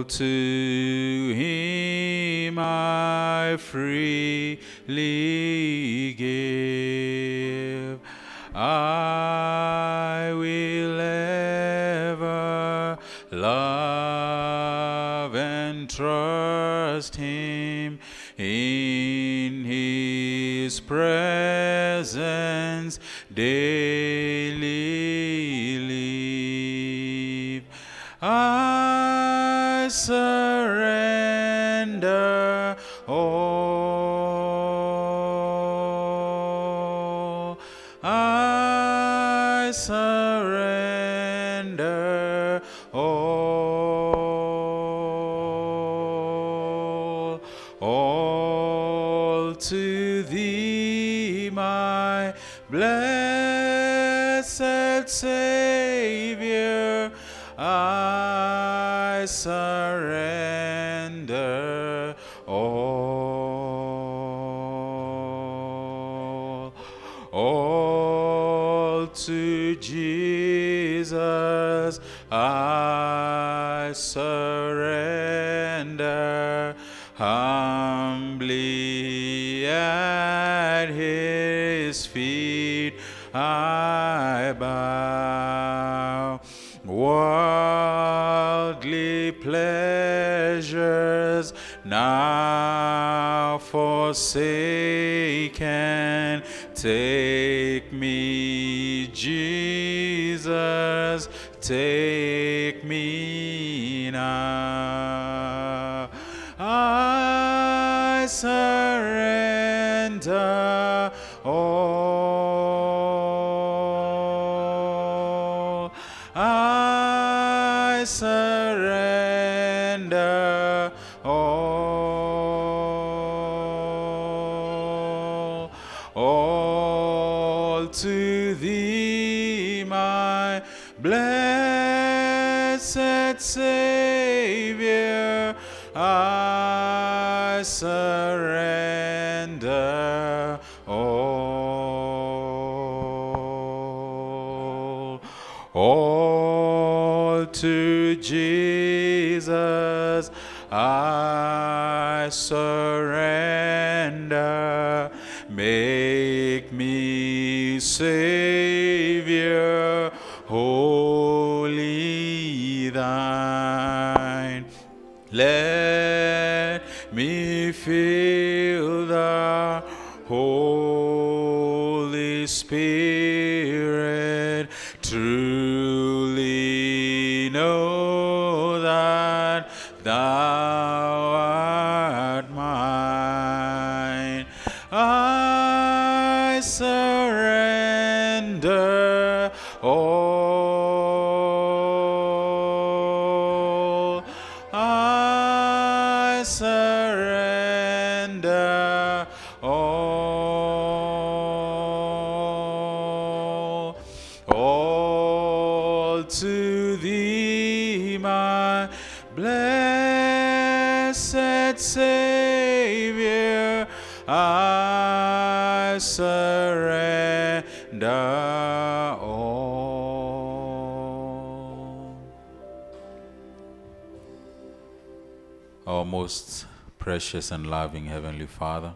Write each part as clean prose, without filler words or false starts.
to him I freely give. I will ever love and trust him, in his presence daily live. I surrender all. I surrender all to thee, my blessed Savior. I surrender all to Jesus. I surrender humbly at his feet I bow. Worldly pleasures now forsaken, take me, Jesus, take me now. I surrender all. I surrender all to thee, my blessed Savior. I surrender all to Jesus. I surrender. Make me Savior, wholly thine. Let me feel the Holy Spirit, truly know that thou art mine. I surrender all. I surrender all to thee, my blessed Savior. I surrender all. Our most precious and loving Heavenly Father,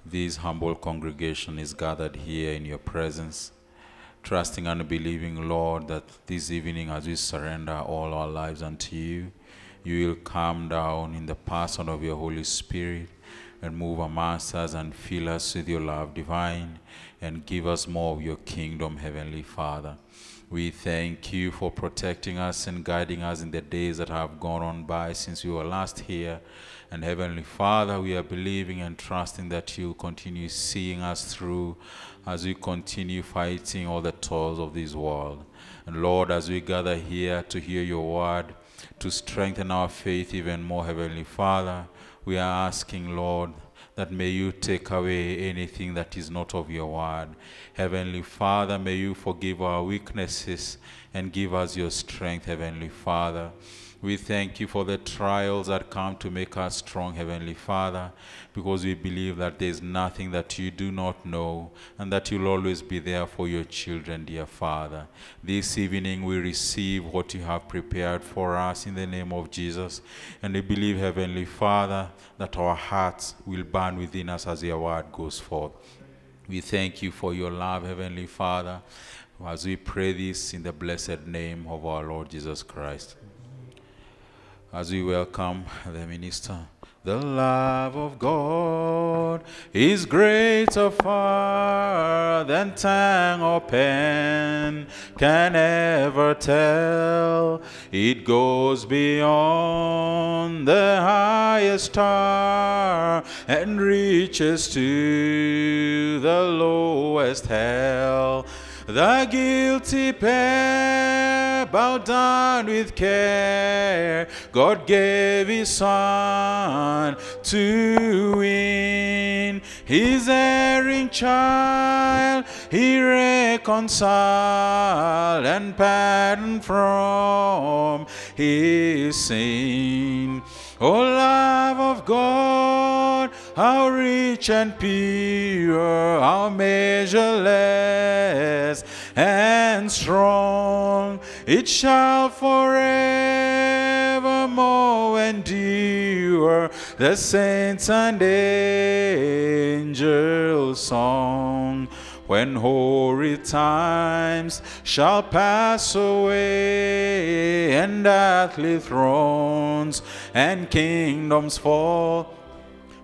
this humble congregation is gathered here in your presence, trusting and believing, Lord, that this evening as we surrender all our lives unto you, you will come down in the person of your Holy Spirit and move amongst us and fill us with your love divine and give us more of your kingdom, Heavenly Father. We thank you for protecting us and guiding us in the days that have gone on by since we were last here. And Heavenly Father, we are believing and trusting that you will continue seeing us through as we continue fighting all the toils of this world. And Lord, as we gather here to hear your word, to strengthen our faith even more, Heavenly Father, we are asking, Lord, that may you take away anything that is not of your word. Heavenly Father, may you forgive our weaknesses and give us your strength, Heavenly Father. We thank you for the trials that come to make us strong, Heavenly Father, because we believe that there is nothing that you do not know and that you'll always be there for your children, dear Father. This evening we receive what you have prepared for us in the name of Jesus, and we believe, Heavenly Father, that our hearts will burn within us as your word goes forth. We thank you for your love, Heavenly Father, as we pray this in the blessed name of our Lord Jesus Christ. As we welcome the minister, the love of God is greater far than tongue or pen can ever tell. It goes beyond the highest star and reaches to the lowest hell. The guilty pair bowed down with care. God gave his son to win his erring child. He reconciled and pardoned from his sin. O love of God, how rich and pure, how measureless and strong, it shall forevermore endure, the saints and angels' song. When hoary times shall pass away, and earthly thrones and kingdoms fall,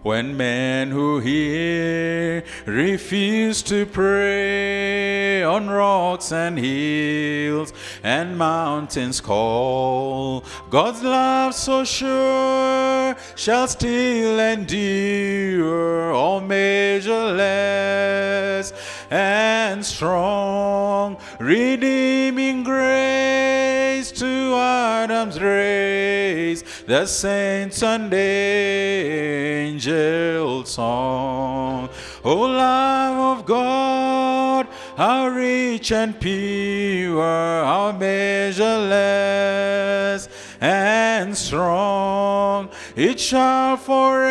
when men who hear refuse to pray, on rocks and hills and mountains call, God's love so sure shall still endure, all measureless and strong, redeeming grace to Adam's race, the saints and angels' song. O love of God, how rich and pure, how measureless and strong, it shall forevermore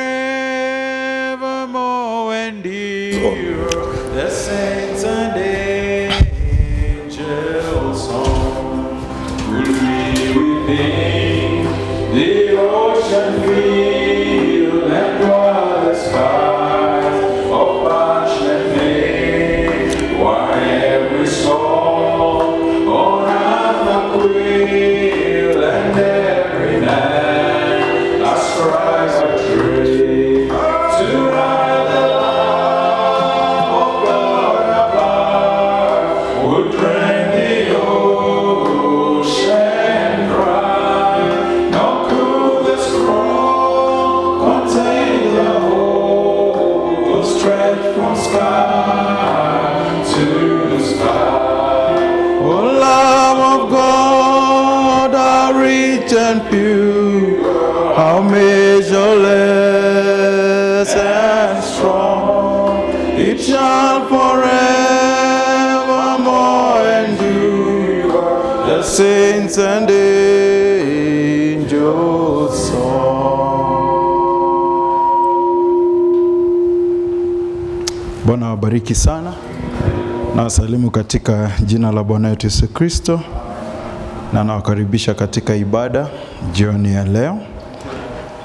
endure, the saints and angels' song. Will be within the ocean field and dwell the skies of passionate flame, while every soul on earth a quail and every man ascribes a trade to ride the love of God above, would drain the ocean dry, nor could the scroll contain the whole stretch from sky to sky. O love of God, how rich and pure, how measureless and strong, it shall forevermore endure, the saints and angels' song. Bwana wabariki sana na wasalimu katika jina la Bwana wetu Yesu Kristo, na nawakaribisha katika ibada jioni ya leo,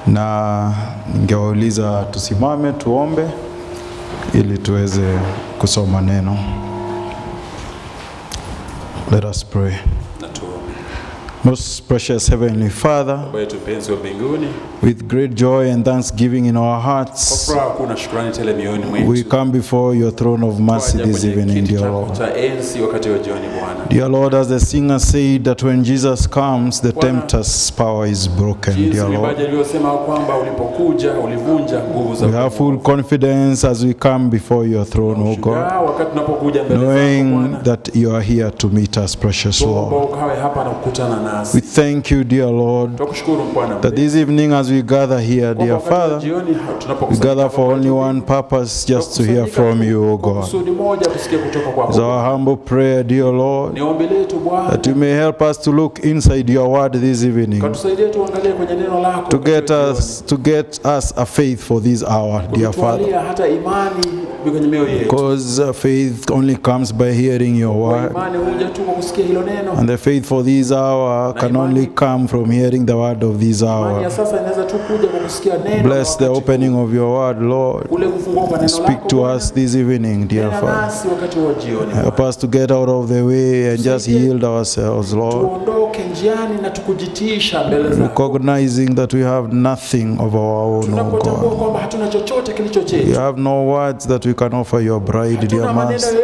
na ningewauliza tusimame tuombe ili tuweze kusoma neno. Let us pray. Most precious Heavenly Father, with great joy and thanksgiving in our hearts, we come before your throne of mercy this evening, dear Lord. Dear Lord, as the singer said that when Jesus comes, the tempter's power is broken, dear Lord. We have full confidence as we come before your throne, O God, knowing that you are here to meet us, precious Lord. We thank you, dear Lord, that this evening as we gather here, dear Father, we gather for only one purpose, just to hear from you, O God. It's our humble prayer, dear Lord, that you may help us to look inside your word this evening, to get us a faith for this hour, dear Father. Because faith only comes by hearing your word, and the faith for this hour can only come from hearing the word of this hour. Bless the opening of your word, Lord. Speak to us this evening, dear Father. Help us to get out of the way and just yield ourselves, Lord, recognizing that we have nothing of our own, oh God. We have no words that we can offer your bride, dear Master.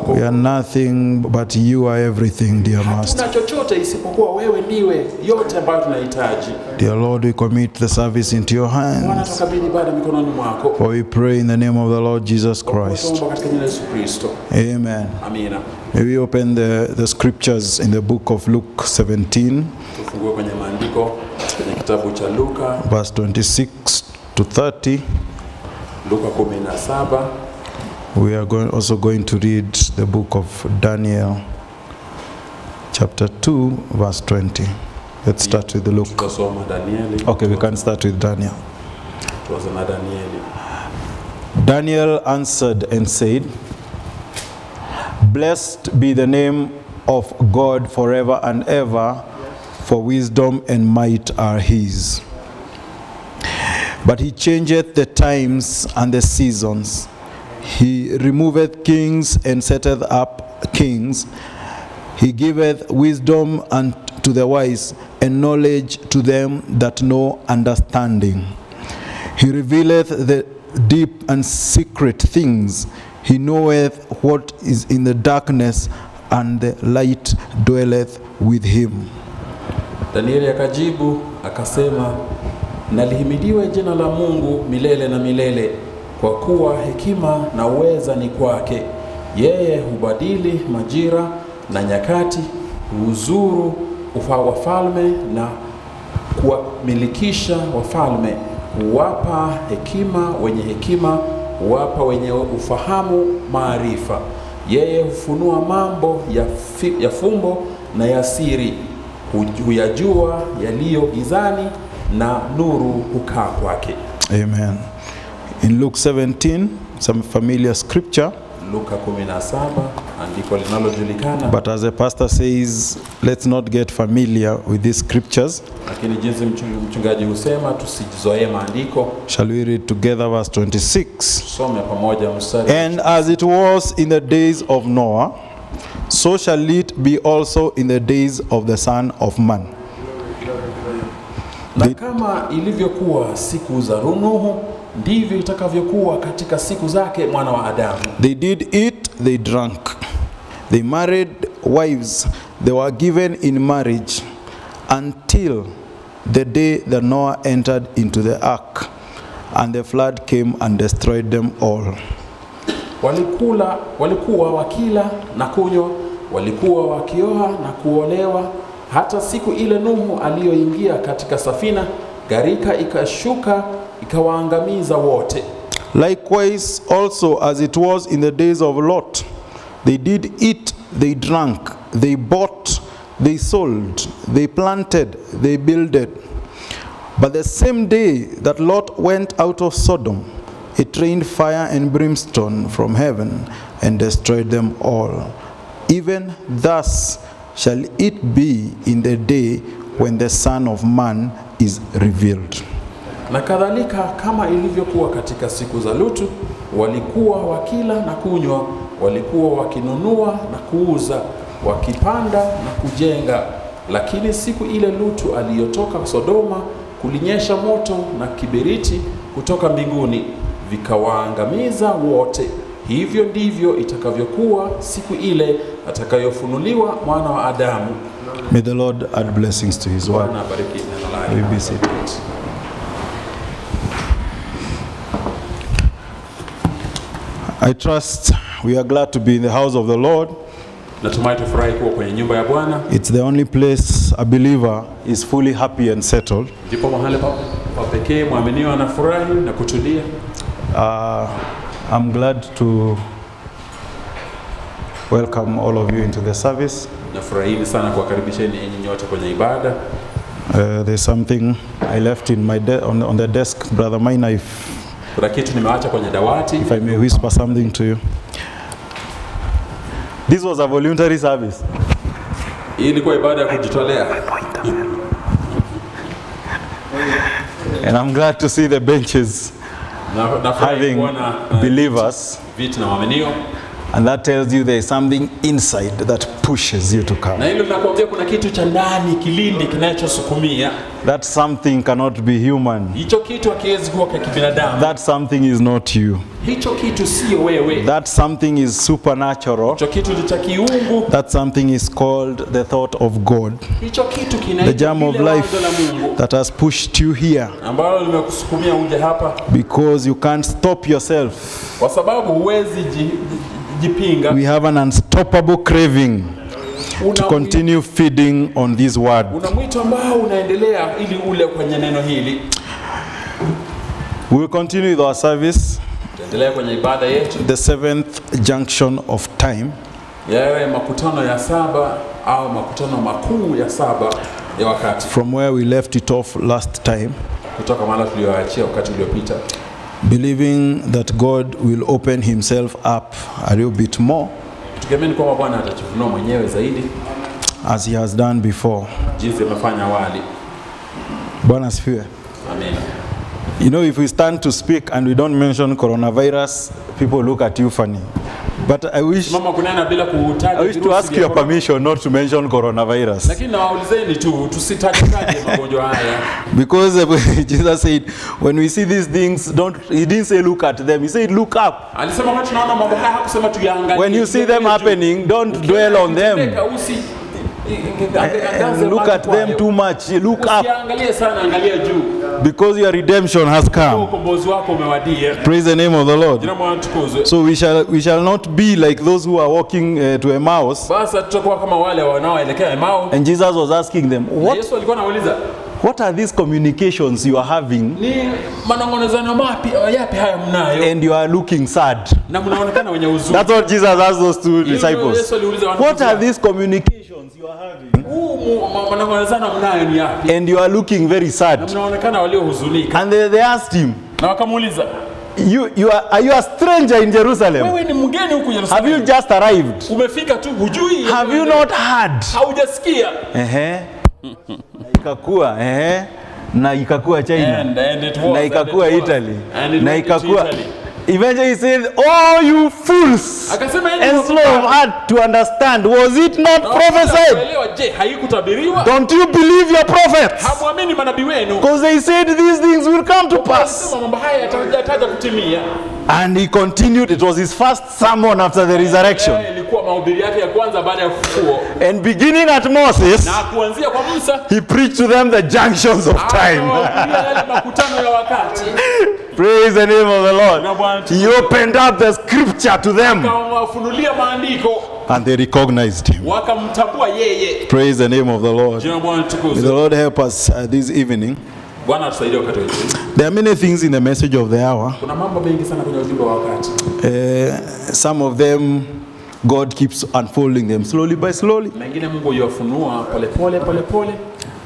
We are nothing, but you are everything, dear Master. Dear Lord, we commit the service into your hands, for we pray in the name of the Lord Jesus Christ. Amen. May we open the scriptures in the book of Luke 17, verse 26 to 30. We are also going to read the book of Daniel, chapter 2, verse 20. Let's start with Luke. Okay, we can start with Daniel. Daniel answered and said, "Blessed be the name of God forever and ever, for wisdom and might are his. But he changeth the times and the seasons. He removeth kings and setteth up kings. He giveth wisdom unto the wise, and knowledge to them that know understanding. He revealeth the deep and secret things. He knoweth what is in the darkness, and the light dwelleth with him." Danieli akajibu akasema, "Nalihimidiwe jina la Mungu milele na milele, kwa kuwa hekima na uweza ni kwake. Yeye hubadili majira na nyakati, huzuru wafalme na kuwamilikisha wafalme, huwapa hekima wenye hekima, huwapa wenye ufahamu maarifa. Yeye hufunua mambo ya fumbo na ya siri, huyajua yaliyo gizani, na nuru hukaa kwake." Amen. In Luke 17, some familiar scripture. Luka 17, andiko linalojulikana. But as the pastor says, let's not get familiar with these scriptures. Lakini jinsi mchungaji husema, tusizoee maandiko. Shall we read together verse 26? Some pamoja mstari. "And as it was in the days of Noah, so shall it be also in the days of the Son of Man." Na kama ilivyokuwa siku za Nuhu, ndivyo itakavyokuwa katika siku zake mwana wa Adamu. They did eat, they drank. They married wives, they were given in marriage, until the day that Noah entered into the ark, and the flood came and destroyed them all. Walikuwa wakila na kunywa, walikuwa wakioa na kuolewa, hata siku ile Nuhu aliyoingia katika safina, gharika ikashuka ikawaangamiza wote. Likewise also as it was in the days of Lot, they did eat, they drank, they bought, they sold, they planted, they builded. But the same day that Lot went out of Sodom, it rained fire and brimstone from heaven and destroyed them all. Even thus shall it be in the day when the Son of Man is revealed. Na kadhalika kama ilivyokuwa katika siku za Lutu, walikuwa wakila na kunywa, walikuwa wakinunua na kuuza, wakipanda na kujenga. Lakini siku ile Lutu aliyotoka Sodoma, kulinyesha moto na kiberiti kutoka mbinguni, vikawaangamiza wote. Hivyo ndivyo itakavyokuwa siku ile atakayofunuliwa mwana wa Adamu. May the Lord add blessings to his word. We be seated. I trust we are glad to be in the house of the Lord. Natumai tufurahi kuwa kwenye nyumba ya Bwana. It's the only place a believer is fully happy and settled. Ndipo mahali pa pekee muaminiwa anafurahi na kutulia. I'm glad to welcome all of you into the service. Nafurahi sana kuwakaribisheni enyi nyote kwenye ibada. There's something I left in my on the desk, Brother Maina, if I may whisper something to you. This was a voluntary service. And I'm glad to see the benches having believers. And that tells you there is something inside that pushes you to come. That something cannot be human. That something is not you. That something is supernatural. That something is called the thought of God. The germ of life that has pushed you here. Because you can't stop yourself. We have an unstoppable craving to continue feeding on this word. We will continue with our service, the seventh junction of time. From where we left it off last time. Believing that God will open himself up a little bit more as he has done before. Amen. You know, if we stand to speak and we don't mention coronavirus, people look at you funny. But I wish to ask your permission not to mention coronavirus. Because Jesus said, when we see these things, he didn't say look at them, he said look up. When you see them happening, don't dwell on them. And look at them too much, look up. Because your redemption has come. Praise the name of the Lord. So we shall not be like those who are walking to Emmaus. And Jesus was asking them, what are these communications you are having? And you are looking sad. That's what Jesus asked those two disciples. What are these communications you are having? And you are looking very sad. And they asked him, are you a stranger in Jerusalem? Have you just arrived? Have you not heard? Na ikakuwa China, na ikakuwa Italy, na ikakuwa. Eventually he said, oh you fools and slow of heart to understand, was it not prophesied? Don't you believe your prophets? Because they said these things will come to pass. And he continued. It was his first sermon after the resurrection. And beginning at Moses, he preached to them the junctions of time. Praise the name of the Lord. He opened up the scripture to them. And they recognized him. Praise the name of the Lord. May the Lord help us this evening. There are many things in the message of the hour. Some of them, God keeps unfolding them slowly by slowly.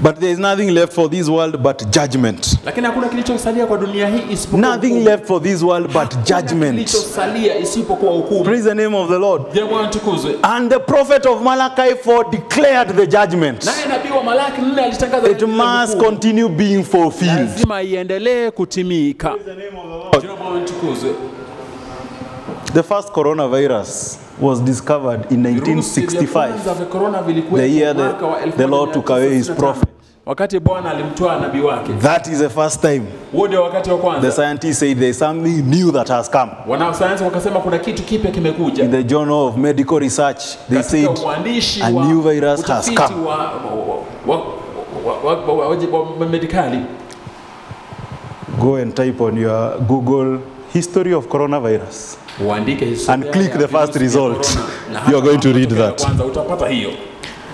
But there is nothing left for this world but judgment. Nothing left for this world but judgment. Praise the name of the Lord. And the prophet of Malachi declared the judgment. It must continue being fulfilled. Praise the name of the Lord. The first coronavirus was discovered in 1965, the year the Lord took away his prophet. That is the first time. The scientists say there is something new that has come. In the Journal of Medical Research, they said a new virus has come. Go and type on your Google history of coronavirus. Uandike historia and click the first virusi vya result. corona, You are going to na read matokeo ya that. kwanza utapata hiyo.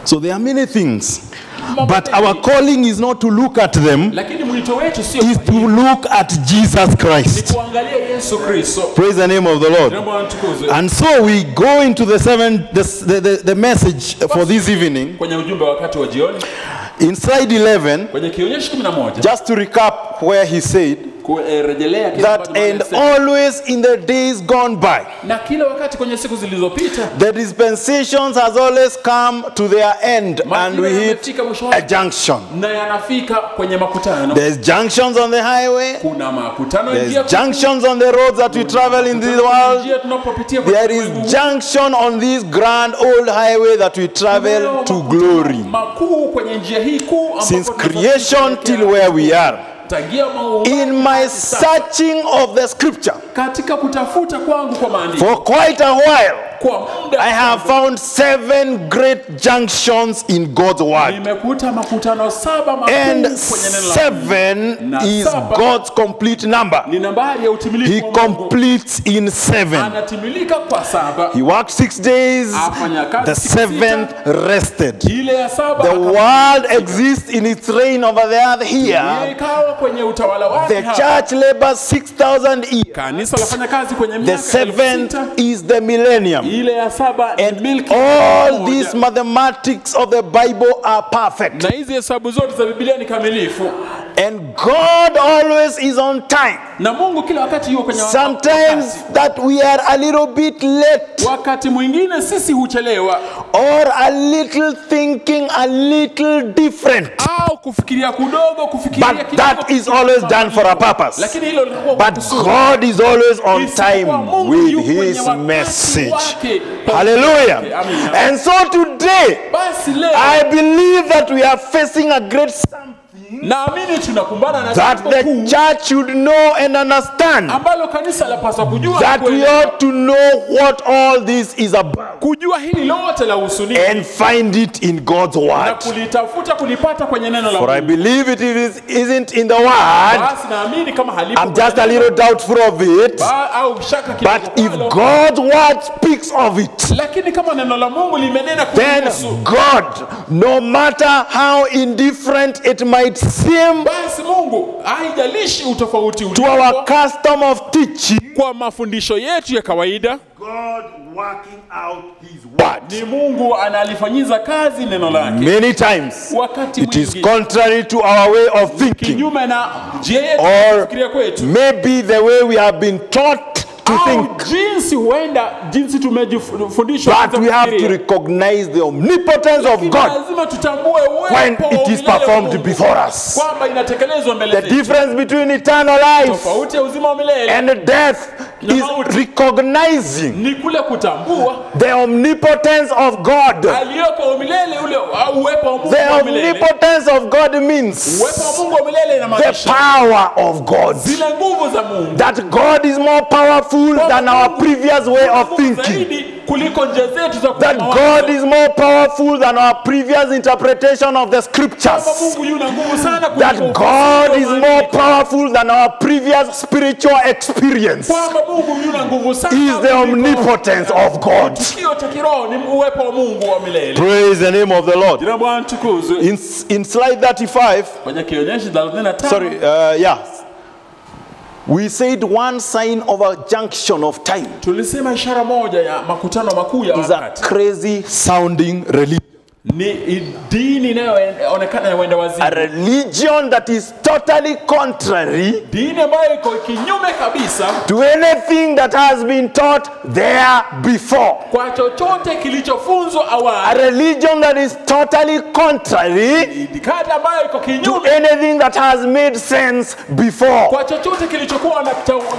So there are many things, but our calling is not to look at them, Lakini mwito wetu sio is to look at Jesus Christ. kuangalia Yesu Kristo. Praise the name of the Lord. Naomba nitukuzwe. And so we go into the message for this evening. Kwenye ujumbe wakati wa jioni, In slide 11, kwenye kionyesho 11, just to recap where he said kurejelea kile that ambacho and Bwana alisema. always in the days gone by, Na kila wakati kwenye siku zilizopita the dispensations has always come to their end and we hit a junction. na yanafika kwenye makutano. There's junctions on the highway, Kuna makutano there's njia junctions on the roads that we travel in this world, njia tunapopitia kwenye there is ulimwengu. junction on this grand old highway that we travel Kunayo to makutano glory. makuu kwenye njia hii kuu ambapo Since tunasafiri creation till where we are. tangia maumbo In my searching of the scripture katika kutafuta kwangu kwa maandiko for quite a while, kwa muda I have found 7 great junctions in God's word. nimekuta makutano 7 makuu And kwenye neno la Mungu. 7 Na is 7 God's complete number. ni nambari ya utimilifu He wa Mungu. completes in 7. Anatimilika kwa 7. He worked 6 days, Afanya kazi the siku 7th rested. ile ya 7 The world exists in its reign over the earth here. ikawa kwenye utawala wake The hapa. church labors 6,000 years. Kanisa lafanya kazi kwenye The miaka 7th 6,000. is the millennium. Ile ya 7 And milki all moja. these mathematics of the Bible are perfect. na hizi hesabu zote za Biblia ni kamilifu, And God always is on time. na Mungu kila wakati yuko kwenye Sometimes that we are a little bit late, wakati mwingine sisi huchelewa or a little thinking a little different. au kufikiria kudogo, kufikiria But kidogo, that is always done for a purpose. lakini hilo linakuwa kwa But kusudi. God is always on Isipokuwa time Mungu with yuko kwenye his wakati message. wake. Hallelujah. Amina. And so today, Basi leo I believe that we are facing a great something naamini tunakumbana na that jambo the kuu church should know and understand. ambalo kanisa lapaswa kujua, That we kuelewa. ought to know what all this is about Kujua hili lote la usuni and find it in God's na word. kulitafuta kulipata kwenye neno la For I Mungu. believe isn't in the word. Basi naamini kama halipo I'm just a kwenye little doubtful of it. au shaka But kidogo if kwalo. God's word speaks of it, Lakini kama neno la Mungu limenena then kuhusu, God, no matter how indifferent it might seem basi Mungu haijalishi utofauti to our uliopo custom of teaching, kwa mafundisho yetu ya kawaida, God working out his word. ni Mungu analifanyiza kazi neno lake. Many times Wakati it is mwingi contrary to our way of thinking, kinyume na njia yetu or ya kufikiria kwetu, maybe the way we have been taught to au think. jinsi tumejifundishwa But we have to recognize the omnipotence of God lazima tutambue when uwepo wa it is umilele wa performed Mungu, before us. kwamba inatekelezwa mbele The zetu. difference between eternal life Tofauti ya uzima wa milele and death is recognizing ni kule kutambua the omnipotence of God. aliyoko umilele ule au uwepo wa Mungu The wa milele. omnipotence of God means Uwepo wa Mungu wa milele the inamaanisha power of God. zile nguvu za Mungu. That God is more powerful than our previous way of Nguvu thinking. zaidi kuliko njia zetu za That God is more powerful than our previous interpretation of the scriptures. Mungu yuna nguvu sana That kuliko God is ufasiri wa more maandiko. powerful than our previous spiritual experience. Kwamba Mungu yuna nguvu sana Is the kuliko omnipotence of God. tukio cha kiroho ni uwepo wa Mungu wa milele. Praise the name of the Lord. Jina Bwana tukuzwe. In slide 35, Kwenye kionyesho 35. sorry, yeah. We said one sign of a junction of time Tulisema ishara moja ya makutano makuu ya is a wakati crazy sounding religion. ni dini inayoonekana ya wenda A wazimu. religion that is totally contrary Dini ambayo iko kinyume kabisa to anything that has been taught there before. kwa chochote kilichofunzwa A awali. religion that is totally contrary Itikadi ambayo iko to kinyume anything that has made sense before. kwa chochote kilichokuwa na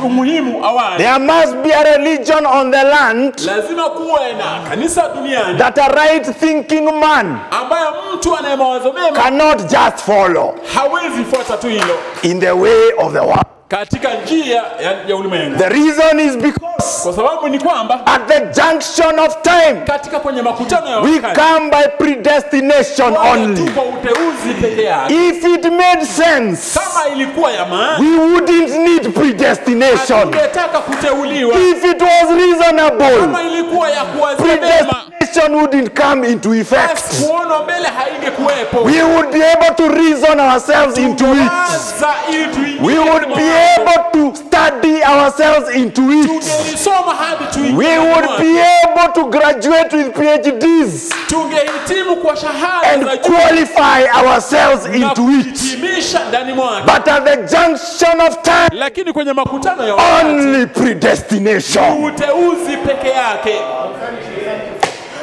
umuhimu awali. There must be a religion on the land Lazima kuwe na kanisa duniani that a right thinking man ambayo mtu anaye mawazo mema cannot just follow hawezi fuata tu hilo in the way of the world. katika njia ya ulimwengu. The reason is because Kwa sababu ni kwamba at the junction of time, katika kwenye makutano ya we wakati come by predestination only. tuko uteuzi peke yake. If it made sense, Kama ilikuwa ya maana, we wouldn't need predestination. tungetaka kuteuliwa. If it was reasonable, Kama ilikuwa ya kuwazia mema, predestination wouldn't come into effect. basi kuona mbele haingekuwepo. We would be able to reason ourselves into it. Tungewaza ili tuingie We would katika be mambo. able to study ourselves into it. Tungelisoma hadi tuingie We katika would mambo. be able to graduate with PhDs Tungehitimu kwa shahada and za juu qualify ourselves na into it. kuhitimisha ndani mwake. But at the junction of time, Lakini kwenye makutano ya wakati, only predestination. uteuzi peke yake.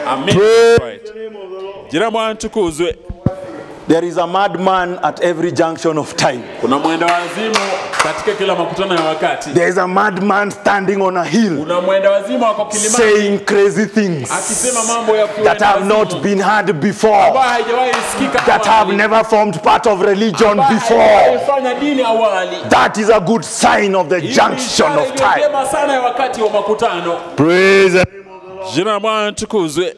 Amen. Right. Jina Bwana tukuzwe. There is a madman at every junction of time. Kuna mwenda wazimu katika kila makutano ya wakati. There is a madman standing on a hill Kuna mwenda wazimu wako kilimani saying crazy things akisema mambo ya that have not been heard before, ambayo haijawahi sikika that have never formed part of religion before. haifanya dini awali. That is a good sign of the junction of time. Njema sana ya wakati wa makutano. Praise. Jina la Bwana tukuzwe.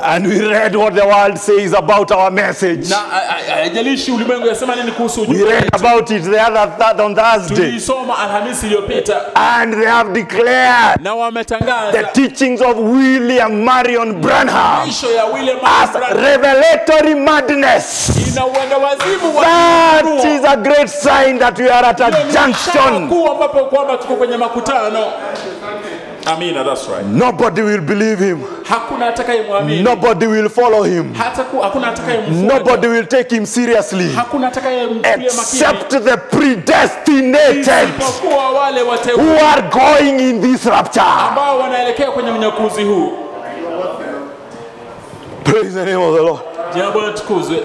And we read what the world says about our message. Na haijalishi ulimwengu yasema nini kuhusu We ujumbe read wetu. about it on Thursday. Tulisoma Alhamisi iliyopita And they have declared na the wametangaza teachings of William Marion Branham mwisho ya William as Branham revelatory madness. ina uenda wazimu wa That is a great sign that we are at a junction. kuu ambapo kwamba tuko kwenye makutano. Amina, that's right. Nobody will believe him. Hakuna atakayemwamini. Nobody will follow him. Hakuna atakayemfuata. Nobody will take him seriously Hakuna atakayemchukulia makini. except the predestinated Isipokuwa wale who wateule are going in this rapture. ambao wanaelekea kwenye unyakuzi huu. Praise the name of the Lord. Jina la Bwana tukuzwe.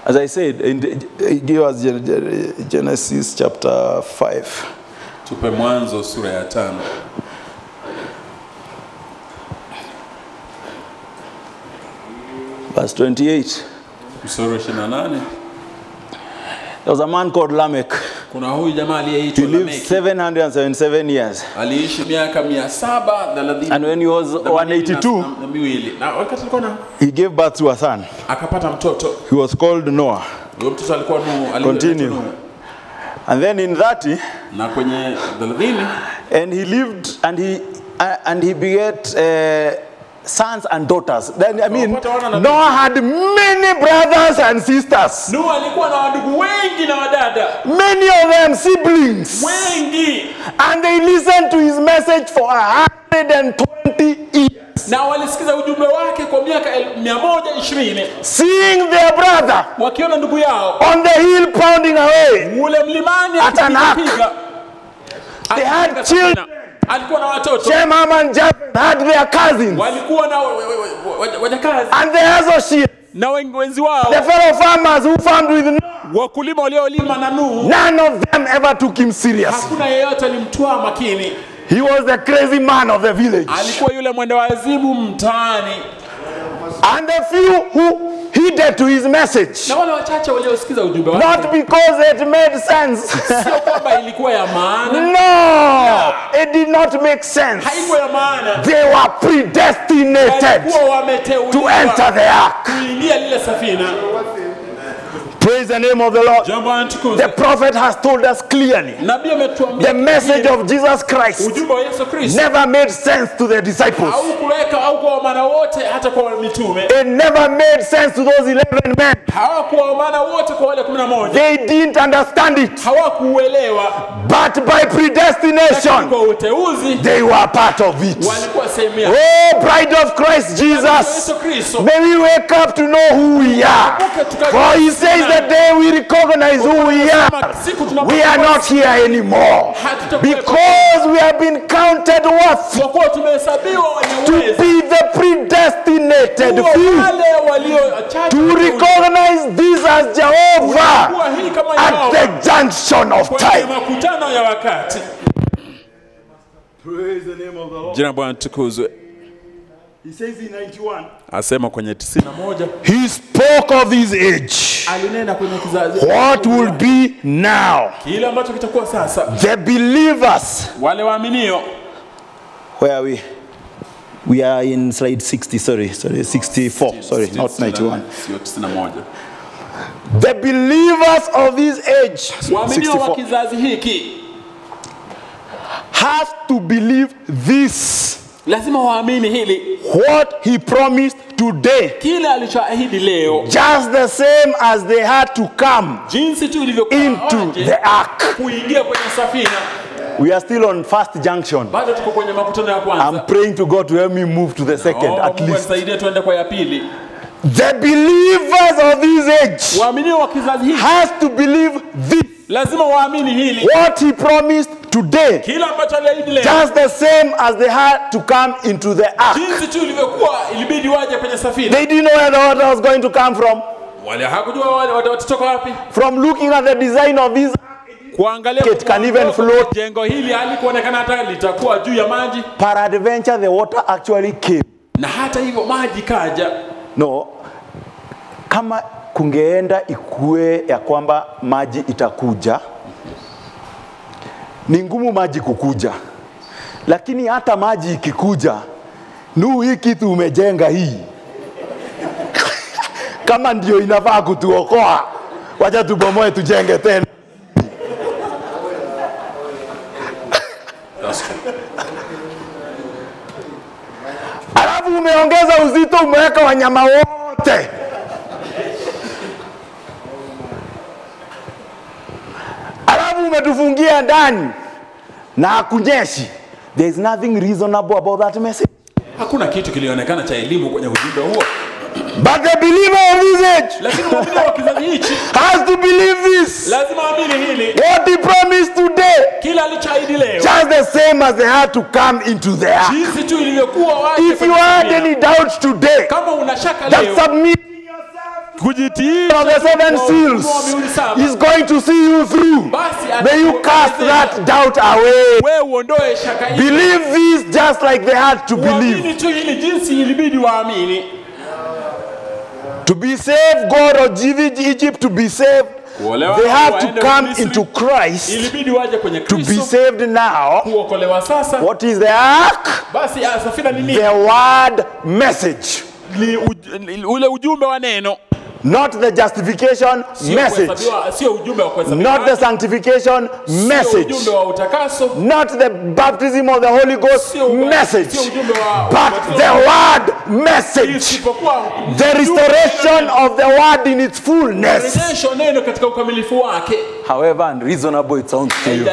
As I said, give us Genesis chapter 5. Tupe Mwanzo sura ya 5. Verse 28. Mstari wa 28. There was a man called Lamech. Kuna huyu jamaa He aliyeitwa lived Lameki. 777 years. Aliishi miaka 732. And when he was 182, na wakati alikuwa na he gave birth to a son. akapata mtoto. He was called Noah. Huyo mtoto alikuwa Nuhu. Continue. And then in 30, Na kwenye 30 and he lived and he begat sons and daughters. Then I mean, Noah had many brothers and sisters. Nuhu alikuwa na wadugu wengi na wadada Many of them siblings. wengi, And they listened to his message for 120 years. na walisikiza ujumbe wake kwa miaka 120, Seeing their brother wakiona ndugu yao on the hill pounding away. ule mlimani Atanak. akipiga. They had children. Alikuwa na watoto, Shem, Ham, and Japheth had their cousins. walikuwa na wajakazi And the associates, na wenzi wao, the fellow farmers who farmed with Noah, wakulima waliolima na Nuhu. none of them ever took him serious. Hakuna yeyote alimtwaa makini. He was the crazy man of the village. Alikuwa yule mwenda wazimu mtaani, And the few who heeded to his message, na wale wachache waliosikiza ujumbe wake, not because it made sense. sio kwamba ilikuwa ya maana, No, it did not make sense. haikuwa ya maana. They were predestinated Walikuwa to wameteuliwa enter the ark. kuingia lile safina. Praise the name of the Lord. Jambo antukuze. The prophet has told us clearly Nabii ametuambia the message of Jesus Christ ujumbe wa Yesu Kristo never made sense to the disciples. au kuweka au kwa maana wote, hata kwa mitume It never made sense to those 11 men. hawakuwa maana wote, kwa wale 11 They didn't understand it. hawakuuelewa, But by lakini predestination, kwa uteuzi they were part of it. walikuwa sehemu ya Oh, bride of Christ Jesus, Yesu Kristo. may we wake up to know who we are. For he says the day we recognize who we are, we are not here anymore. Because we have been counted worth Kwa kuwa tumehesabiwa wenye to uwezo, be the predestinated kuwa few. wale walio chache To recognize this as Jehovah kuwa hii kama at yao the junction of kwenye time. makutano ya wakati. Praise the name of the Lord. Jina Bwana tukuzwe. He says in 91. Asema kwenye 91. He spoke of his age. Alinena kwenye kizazi. What will be now? Kile ambacho kitakuwa sasa. The believers. Wale waaminio. Where are we? We are in slide 60, sorry, 64, sorry, not 91. The believers of this age, 64, have to believe this. What he promised today, just the same as they had to come into the ark. We are still on first junction. I'm praying to God to help me move to the second at least. The believers of this age has to believe this. What he promised today, just the same as they had to come into the ark. They didn't know where the water was going to come from. From looking at the design of this, it can even float. Peradventure, the water actually came. No, kama kungeenda ikue ya kwamba maji itakuja, ni ngumu maji kukuja. Lakini hata maji ikikuja, hii kitu umejenga hii. Kama ndio inafaa kutuokoa, wacha tubomoe tujenge tena. Alafu umeongeza uzito, umeweka wanyama wote. Alafu umetufungia ndani na hakunyeshi. There is nothing reasonable about that message. Hakuna kitu kilionekana cha elimu kwenye ujumbe huo. But the believer of this age has to believe this. What he promised today, just the same as they had to come into the ark. If you had any doubts today, that submitting yourself to the 7 seals is going to see you through, may you cast that doubt away. Believe this just like they had to believe. To be saved, God or Egypt to be saved, they have to come into Christ to be saved now. What is the ark? The word message. Not the justification message. Not the sanctification message. Not the baptism of the Holy Ghost message. But the word message. The restoration of the word in its fullness. However unreasonable it sounds to you,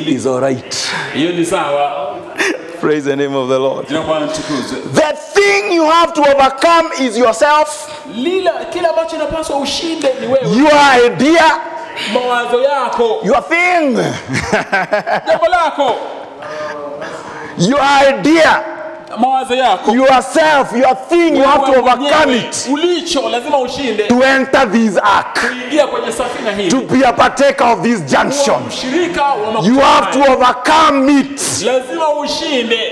is alright. Praise the name of the Lord. The thing you have to overcome is yourself. Your idea. Your thing. Your idea. Yourself, your thing, you have to overcome it to enter this ark, to be a partaker of this junction. You have to overcome it,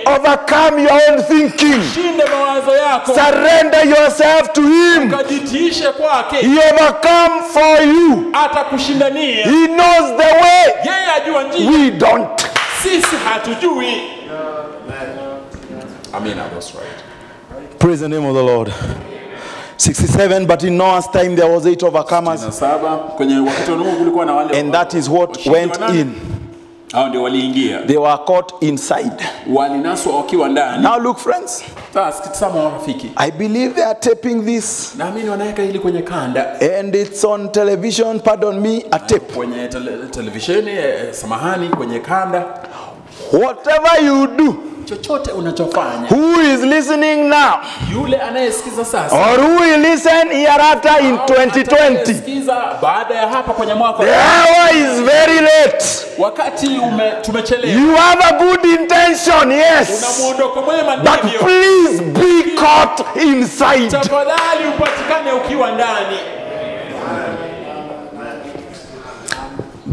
overcome your own thinking, surrender yourself to him. He overcome for you. He knows the way. We don't. Amen. That's right. Praise the name of the Lord. 67, but in Noah's time there was 8 overcomers. And that is what went in. They were caught inside. Now look, friends. I believe they are taping this. And it's on television, pardon me, a tape. Whatever you do, who is listening now, or who will listen hereafter in 2020, the hour is very late. You have a good intention, yes, but please be caught inside.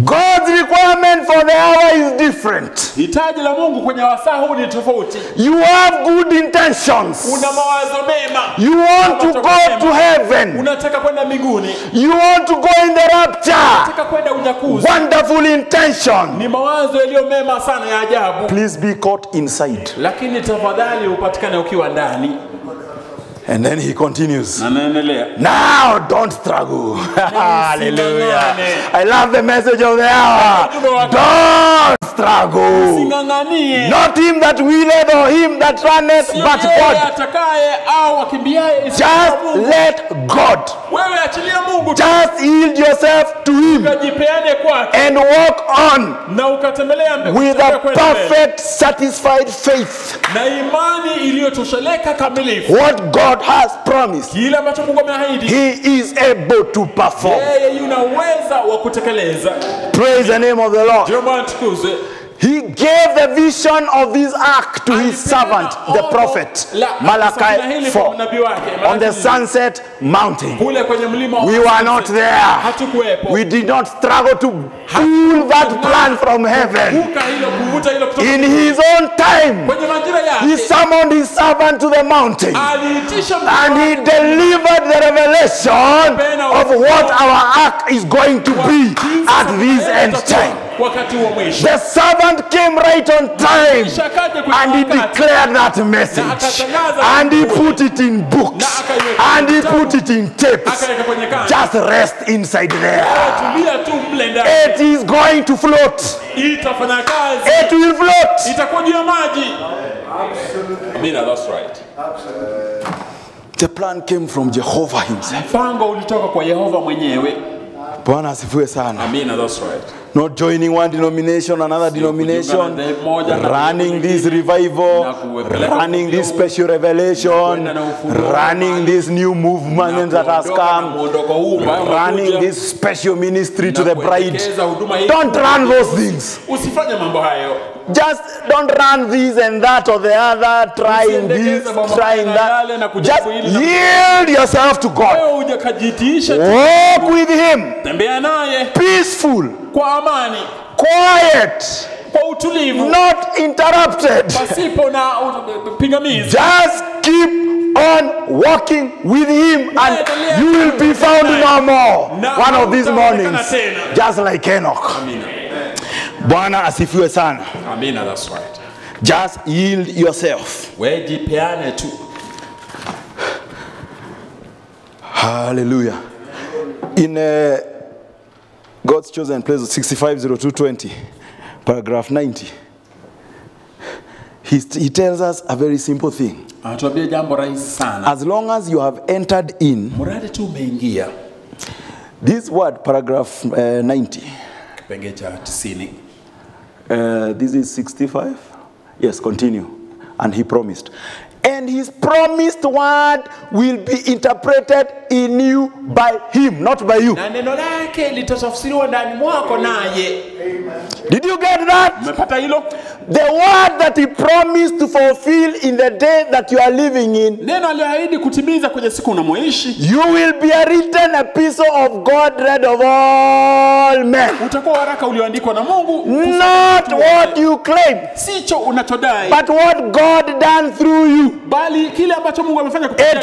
God's requirement for the hour is different. Hitaji la Mungu kwenye wasaa huu ni tofauti. You have good intentions. Una mawazo mema. You want to go to heaven. Unataka kwenda mbinguni. You want to go in the rapture. Unataka kwenda unyakuzi. Wonderful intention. Ni mawazo yaliyo mema sana ya ajabu. Please be caught inside. Lakini tafadhali upatikane ukiwa ndani. And then he continues. Anaendelea. Now don't struggle. Hallelujah. I love the message of the hour. Don't struggle. Not him that willeth or him that runneth, but God. Just let God. Just yield yourself to him and walk on with a perfect, satisfied faith. What God has promised, he is able to perform. Praise the name of the Lord. He gave the vision of this ark to his servant, the prophet Malachi 4, on the Sunset Mountain. We were not there. We did not struggle to pull that plan from heaven. In his own time, he summoned his servant to the mountain and he delivered the revelation of what our ark is going to be at this end time. The servant came right on time and he declared that message and he put it in books and he put it in tapes. Just rest inside there. It is going to float. It will float. That's right. The plan came from Jehovah himself. Bwana asifiwe sana. That's right. Not joining one denomination, another denomination, running this revival, running this special revelation, running this new movement that has come, running this special ministry to the bride. Don't run those things. Just don't run this and that or the other, trying this, trying that. Just yield yourself to God. Walk with him. Peaceful. Quiet. Not interrupted. Just keep on walking with him and you will be found no more one of these mornings. Just like Enoch. Bwana asifiwe sana. That's right. Just yield yourself. Hallelujah. In God's chosen place, 650220, paragraph 90, he tells us a very simple thing. As long as you have entered in, this word, paragraph 90, this is 65. Yes, continue. And he promised. And his promised word will be interpreted in you by him, not by you. Did you get that? The word that he promised to fulfill in the day that you are living in, you will be a written epistle of God read of all men. Not what you claim, but what God done through you. It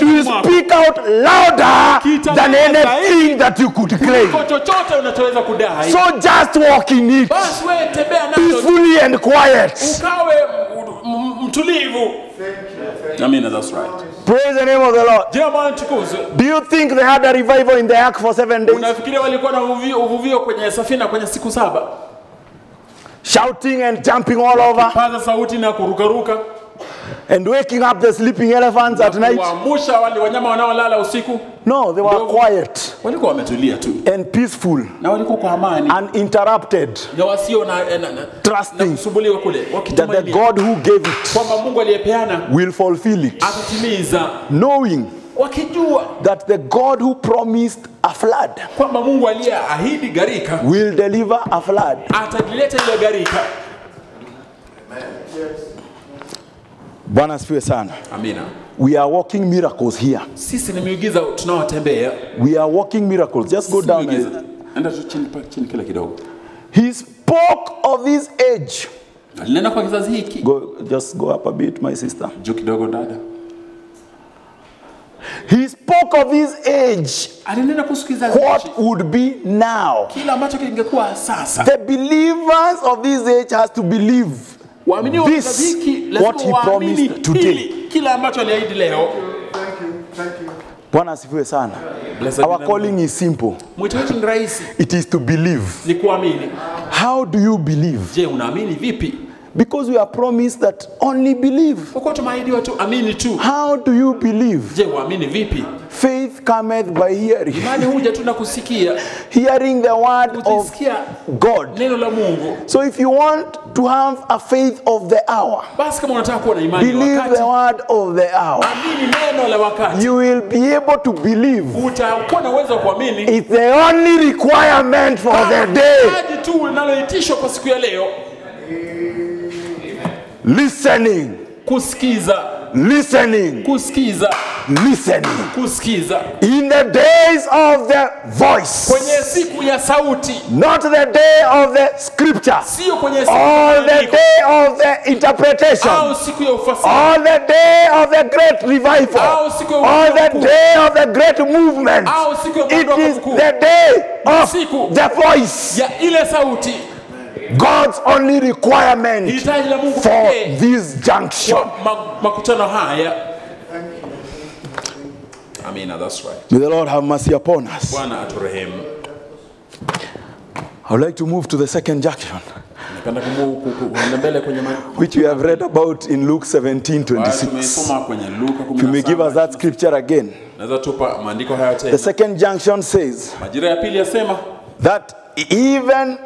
will speak out louder than anything that you could claim. So just walk in it, peacefully and quiet. That's right. Praise the name of the Lord. Do you think they had a revival in the ark for 7 days? Shouting and jumping all over and waking up the sleeping elephants at night? No, they were quiet and peaceful, uninterrupted, trusting that the God who gave it will fulfill it, knowing that the God who promised a flood will deliver a flood. Bwana asifiwe sana. Amina. We are walking miracles here. Sisi ni miujiza tunawatembea. We are walking miracles. Just go down. Enda chini kile kidogo. He spoke of this age. Alinena kwa kizazi hiki. Just go up a bit, my sister. Juu kidogo dada. He spoke of his age. Alinena kuhusu kizazi What hiki. would be now? Kila ambacho kingekuwa sasa. The believers of this age has to believe this, what he promised today. Kila ambacho aliahidi leo. Thank you. Bwana asifiwe sana. Our calling is simple. Mwito wetu ni rahisi. It is to believe. Ni kuamini. How do you believe? Je, unaamini vipi? Because we are promised that only believe. Kwa tumeahidiwa tu amini tu. How do you believe? Je, uamini vipi? Faith cometh by hearing. Imani huja tu na kusikia. Hearing the word of God. Neno la Mungu. So if you want to have a faith of the hour, basi kama unataka kuwa na imani ya believe wakati, the word of the hour. amini neno la wakati. You will be able to believe. Utakuwa na uwezo wa kuamini. It's the only requirement for the day. Haji tu linaloitishwa kwa siku ya leo. Listening. Kusikiza. Listening. Kusikiza. Listening. Kusikiza. In the days of the voice. Kwenye siku ya sauti. Not the day of the scripture. Sio kwenye siku or the day of the interpretation. Au siku ya ufasihi. Or the day of the great revival. Au siku ya or the day of the great movement. Au siku ya it is the day of the voice. Ya ile sauti. God's only requirement for this junction. Makutano haya. Amina, that's right. May the Lord have mercy upon us. Bwana aturehemu. I would like to move to the second junction, which we have read about in Luke 17:26. If you may give us that scripture again. The second junction says that even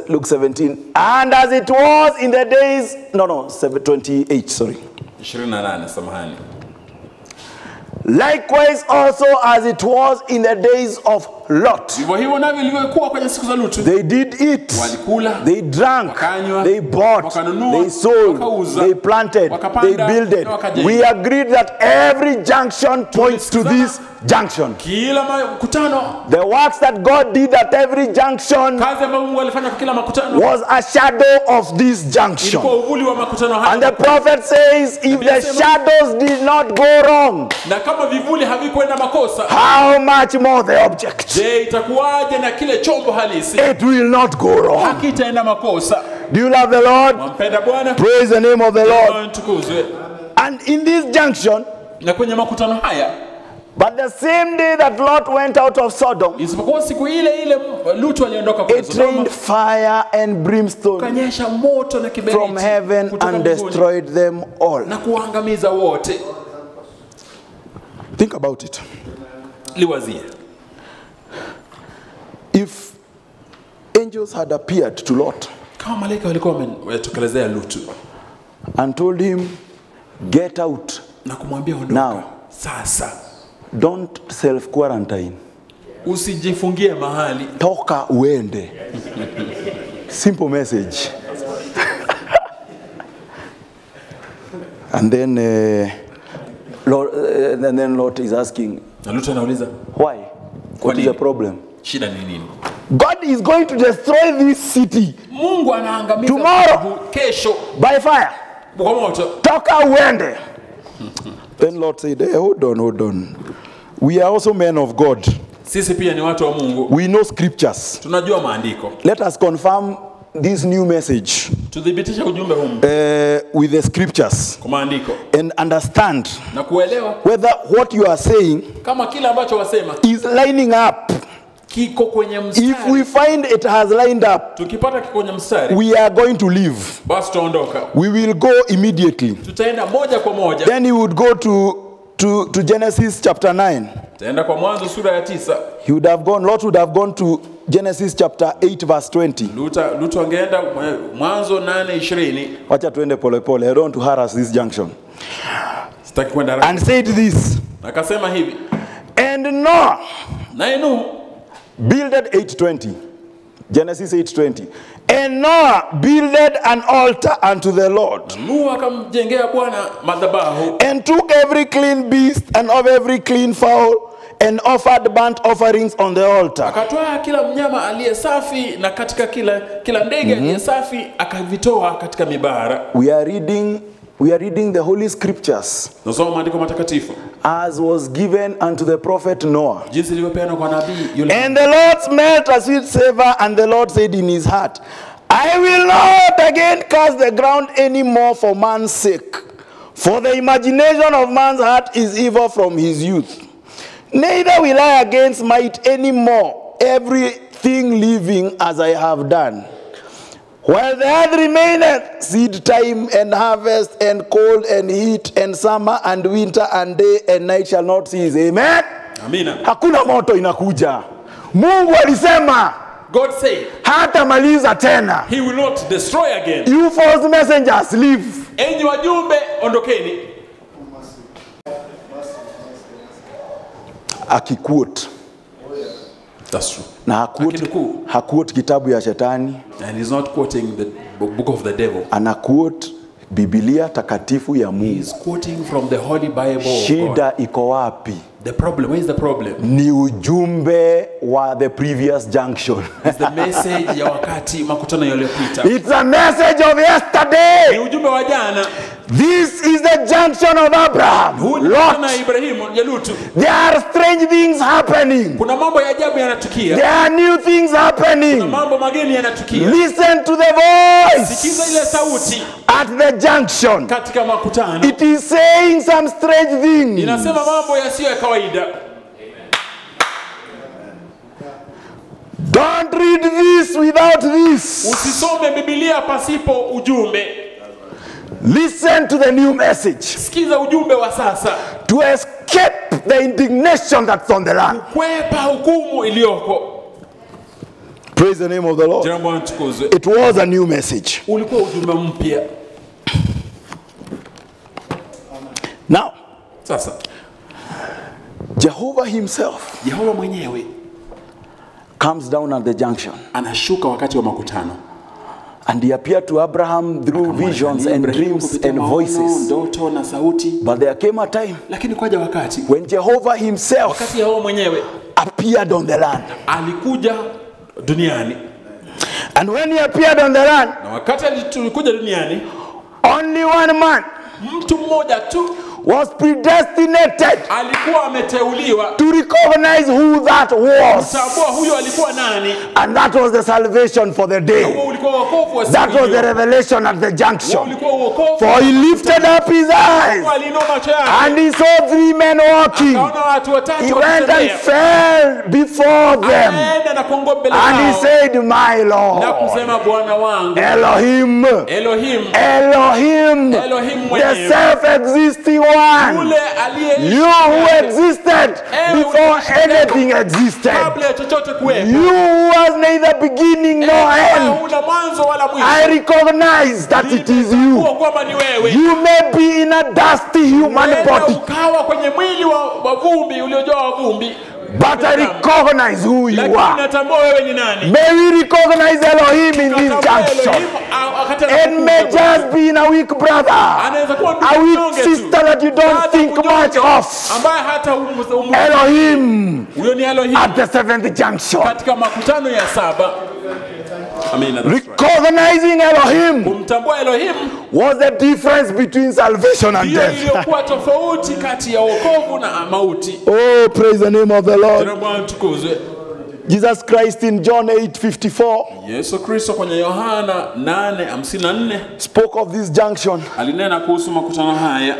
Luke 17, and as it was in the days, 28, sorry. 28, samahani. Likewise also as it was in the days of Lot. They did eat, they drank, they bought, they sold, they planted, they builded. We agreed that every junction points to this junction. The works that God did at every junction was a shadow of this junction. And the prophet says, if the shadows did not go wrong, how much more the object? It will not go wrong. Do you love the Lord? Praise the name of the Lord. And in this junction, but the same day that Lot went out of Sodom, it rained fire and brimstone from heaven and destroyed them all. Think about it. If angels had appeared to Lot and told him, get out now, don't self-quarantine. Usijifungie mahali. Toka uende. Simple message. And then Lot is asking, why? What is the problem? God is going to destroy this city tomorrow by fire. Toka uende. Then Lord said, hey, hold on. We are also men of God. We know scriptures. Let us confirm this new message with the scriptures and understand whether what you are saying is lining up. If we find it has lined up, we are going to leave. We will go immediately. Then he would go to Genesis chapter 9. He would have gone, Lot would have gone to Genesis chapter 8 verse 20. Wacha tuende pole pole. I don't want to harass this junction. And said this. And Noah builded 8:20. Genesis 8:20. And Noah builded an altar unto the Lord. And took every clean beast and of every clean fowl and offered burnt offerings on the altar. Akatoa kila mnyama aliye safi na katika kila ndege aliye safi akavitoa katika mibara. We are reading the holy scriptures Nasoma maandiko matakatifu as was given unto the prophet Noah. jinsi ilivyopeanwa kwa nabii yule. And the Lord smelt a sweet savor, and the Lord said in his heart, I will not again curse the ground any more for man's sake, for the imagination of man's heart is evil from his youth. Neither will I again smite any more everything living as I have done. While the earth remaineth, seed time and harvest and cold and heat and summer and winter and day and night shall not cease. Amen. Amina. Hakuna moto inakuja. Mungu alisema, God said, hata maliza tena. he will not destroy again. You false messengers, leave. Enyi wajumbe, ondokeni. Akiquote. That's true. Na Akinukuu. haquote kitabu ya shetani. And he's not quoting the book of the devil. Anaquote Biblia takatifu ya Mungu. He's quoting from the Holy Bible of God. Shida iko wapi? The problem, where is the problem? Ni ujumbe wa the previous junction. It's the message ya wakati makutano yaliyopita. It's a message of yesterday. Ni ujumbe wa jana. This is the junction of Abraham. Huu ni Lot. na Ibrahimu ya Lutu. There are strange things happening. Kuna mambo ya ajabu yanatukia. There are new things Kuna happening. mambo mageni yanatukia. Listen to the voice Sikiza ile sauti at the junction. katika makutano. It is saying some strange things. Inasema mambo yasiyo ya kawaida. Don't read this without this. Usisome Biblia pasipo ujumbe. Listen to the new message Sikiza ujumbe wa sasa. to escape the indignation that's on the land. Kwepa hukumu iliyoko. Praise the name of the Lord. Jina Bwana tukuzwe. It was a new message. Ulikuwa ujumbe mpya. Now, Sasa Jehovah himself Yehova mwenyewe comes down at the junction anashuka wakati wa makutano. and he appeared to Abraham through visions and dreams and voices. Ndoto na sauti. But there came a time Lakini kwaja wakati when Jehovah himself wakati Yehova mwenyewe appeared on the land. alikuja duniani. And when he appeared on the land, Na wakati alikuja duniani, only one man mtu mmoja tu was predestinated alikuwa ameteuliwa to recognize who that was. kutambua huyo alikuwa nani. And that was the salvation for the Huo day. ulikuwa wokovu wa That siku was the hiyo. revelation at the Huo junction. ulikuwa wokovu. For he lifted up his eyes Aliinua macho yake. and he saw three men walking. Akaona watu He watatu went and wakitembea. fell before them. Akaenda na kuongoa mbele And he zao. said, My Na Lord, kusema Bwana wangu. Elohim, Elohim. Elohim, Elohim the mwenyewe. self-existing one. Yule aliye You who existed before anything existed. kabla ya chochote kuwepo. You who was neither beginning nor end. Huna mwanzo wala mwisho. I recognize that it is you. Nimetambua kwamba ni wewe. You may be in a dusty human Wewe body, ukawa kwenye mwili wa vumbi uliojaa vumbi. but I recognize who you Lakini are. natambua wewe ni nani. May we recognize Elohim in this junction. And may just be in a weak brother, a weak sister that you don't think much of. ambaye hata Elohim huyo ni Elohim at the seventh junction. katika makutano ya 7. Amina. Recognizing Elohim Kumtambua Elohim was the difference between salvation and ndio death. iliyokuwa tofauti kati ya wokovu na mauti. Oh, praise the name of the Lord. Jina Bwana tukuzwe. Jesus Christ in John 8:54 Yesu Kristo kwenye Yohana 8:54 spoke of this junction, alinena kuhusu makutano haya.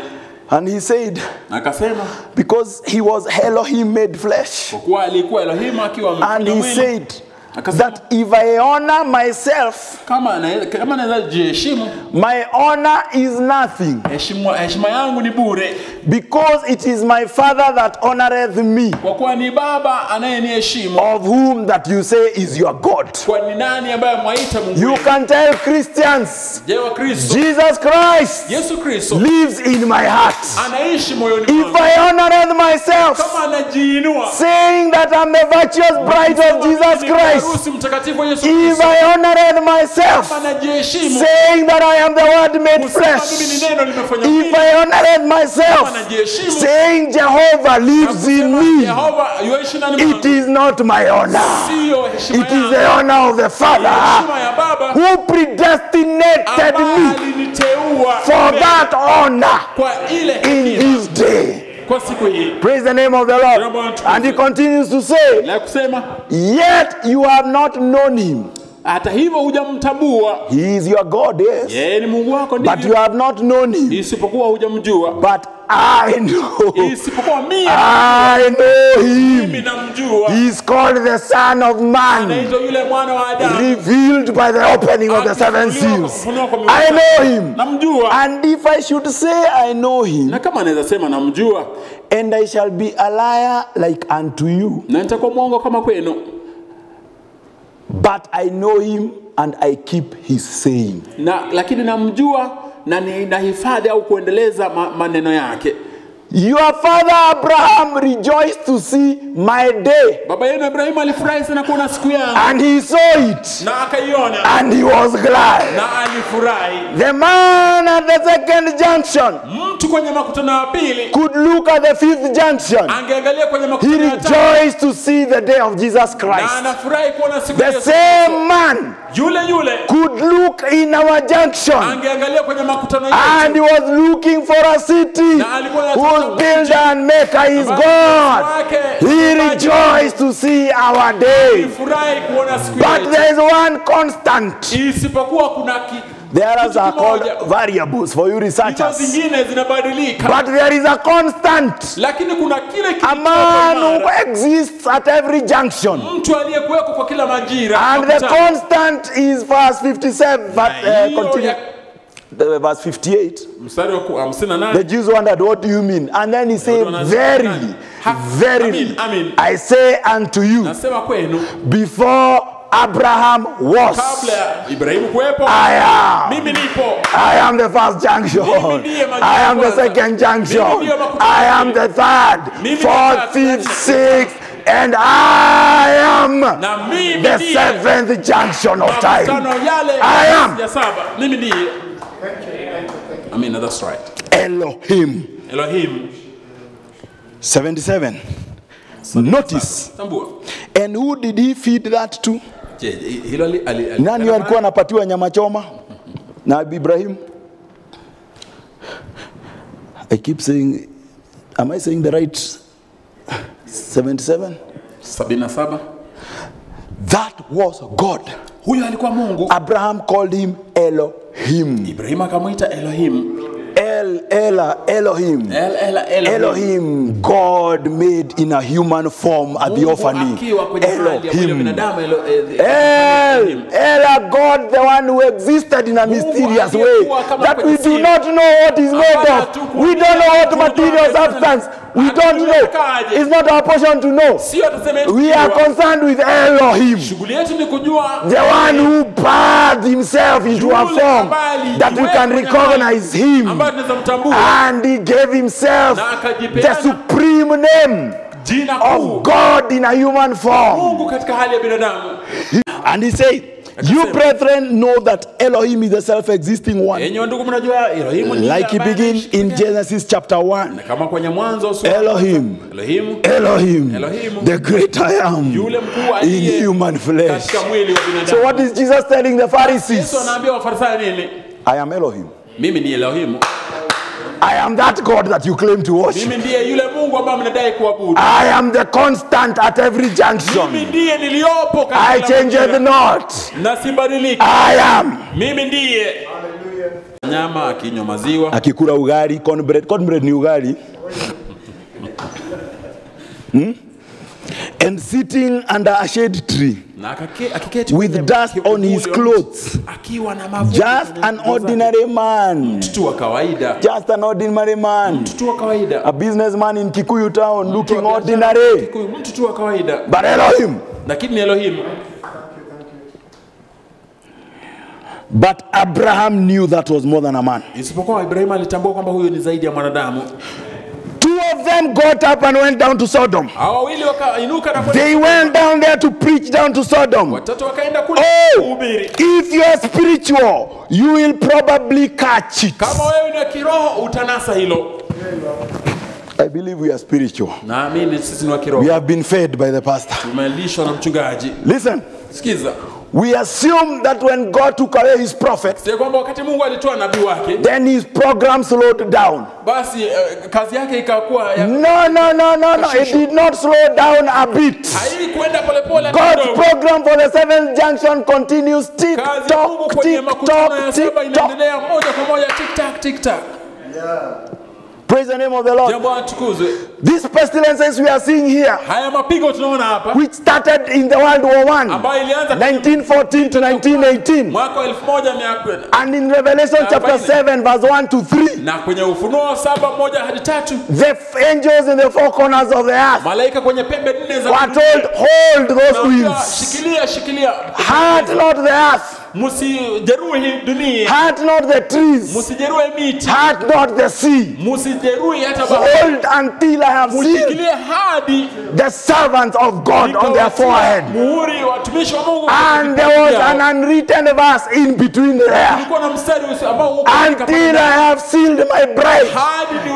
and he said, Akasema because he was Elohim made flesh, kwa kuwa alikuwa Elohim akiwa and amefanya he mwili. said Akasema that if I honor myself, kama naweza jiheshimu, my honor is nothing, heshima yangu ni bure, because it is my Father that honoreth me, kwa kuwa ni Baba anayeniheshimu. of whom that you say is your God. Kwa ni nani ambaye mwaita Mungu? You can tell Christians, Je, wa Kristo? Jesus Christ Yesu Kristo lives in my heart. anaishi moyoni If mwangu. I honoreth myself, Kama anajiinua saying that I'm the virtuous bride of Jesus Christ, harusi mtakatifu wa Yesu if Kristo, I honored myself, kama najiheshimu, saying that I am the word made kusema mimi flesh, ni neno limefanya if mwili, I honored myself, kama najiheshimu, saying Jehovah lives in kusema me, Yehova yuishi ndani it mwangu, is not my honor. sio heshima It is yangu, the honor of the Father heshima ya Baba who predestinated ambaye me aliniteua for that honor kwa ile in hekima this day. kwa siku hii. Praise the name of the Lord. And he continues to say, Na kusema yet you have not known him. hata hivyo hujamtambua, He is your God, yes. yeye ni Mungu wako, But you ndivyo, have not known him. isipokuwa hujamjua, But I know. isipokuwa mimi Him. namjua. He is called the Son of Man, Anaitwa yule mwana wa Adamu, revealed by the opening of the seven seals. I know him. namjua. And if I should say I know him, Na kama anaweza sema namjua, and I shall be a liar like unto you, na nitakuwa mwongo kama kwenu, but I know him and I keep his saying. lakini namjua na ninahifadhi au kuendeleza maneno yake. Your father Abraham rejoiced to see my day, Baba yenu Ibrahimu alifurahi sana kuona siku yangu, and he saw it, na akaiona, and he was glad. na alifurahi. The man at the second junction Mtu kwenye makutano ya pili could look at the fifth junction. angeangalia kwenye He makutano ya tatu, rejoiced to see the day of Jesus na Christ. anafurahi kuona siku ya The Yesu same Kristo. man Yule could look in our junction, angeangalia kwenye makutano and he yetu, was looking for a city na alikuwa anatafuta whose builder and maker is ambaye God. wake He rejoiced to see our day. alifurahi kuona siku But yetu. there is one constant. Isipokuwa kuna The others are called kimoja. variables for you Hizo researchers. zingine zinabadilika, But there is a constant. lakini kuna kile A kilicho man who imara. exists at every junction. Mtu aliyekuweko kwa kila majira. And the makutano. constant is verse 57, but hiyo continue. ya- Verse 58. Mstari wa 58. The Jews wondered, what do you mean? And then he said, verily, verily, Amen. I say unto you, Nasema kwenu, before Abraham was, kabla ya Ibrahimu kuwepo, I am. mimi nipo. I am the first junction. I am the second junction. I am the third, fourth, fifth, sixth, and I am Na mimi the ndiye seventh junction of time. makutano yale I am ya saba. Mimi ndiye. Amen, that's right. Elohim. Elohim. 77. Notice. Tambua. And who did he feed that to? Je, hilo Nani alikuwa anapatiwa nyama choma? Na Ibrahim. I keep saying, am I saying the right 77? 77. That was God. Huyo alikuwa Mungu. Abraham called him Elohim. Ibrahimu akamuita Elohim. Elohim. Elohim, God made in a human form a theophany. Elohim. God, the one who existed in a mysterious way that we do not know what is made of. We don't know what material substance. We don't know. It's not our portion to know. We are concerned with Elohim, the one who birthed himself into a form that we can recognize him. And he gave himself the supreme name of God in a human form. And he said, you brethren know that Elohim is the self-existing one. Like he begins in Genesis chapter 1. Elohim, Elohim, the great I am in human flesh. So what is Jesus telling the Pharisees? I am Elohim. I am that God that you claim to worship. I am the constant at every junction. I change the not. I am. Nyama akinywa maziwa. Akikula ugali, cornbread ni ugali. And sitting under a shade tree with dust on his clothes. Just an ordinary man. Just an ordinary man. A businessman in Kikuyu town looking ordinary. But Elohim. But Abraham knew that was more than a man. Isipokuwa Ibrahimu alitambua kwamba huyo ni zaidi ya mwanadamu. To a them got up and went down to Sodom. Hao wawili wakainuka na They went down there to preach down to Sodom. watatu wakaenda kule kuhubiri. If you are spiritual, you will probably catch it. Kama wewe ni kiroho utanasa hilo. I believe we are spiritual. Naamini sisi ni wa kiroho. We have been fed by the pastor. Tumelishwa na mchungaji. Listen. Sikiza. We assume that when God took away his prophet, Sio kwamba wakati Mungu alitoa nabii wake, then his program slowed down. basi kazi yake ikakuwa ya No. It did not slow down a bit. haili kwenda polepole. God's program for the seventh junction continues. Tick Kazi ya Mungu tock, kwenye tick makutano tock, ya tick saba tock. inaendelea moja kwa moja, tik tak tik tak. Praise the name of the Lord. Jambo atukuzwe. These pestilences we are seeing here, Haya mapigo tunaona hapa which started in the World War I, ambayo ilianza 1914 to 1918, mwaka 1100 and in Revelation chapter 7 verse 1 to 3, na kwenye Ufunuo 7:1 hadi 3 the angels in the four corners of the earth malaika kwenye pembe nne za were told, hold those dunia, wheels. shikilia Hurt not the earth, msijeruhi dunia, hurt not the trees, msijeruhi miti, hurt not the sea. msijeruhi hata bahari. Hold until I have seen Mshikilie hadi the servants of God on their forehead. muhuri watumishi wa Mungu. And there was an unwritten verse in between there. Kulikuwa na mstari ambao uko Until I have sealed my bride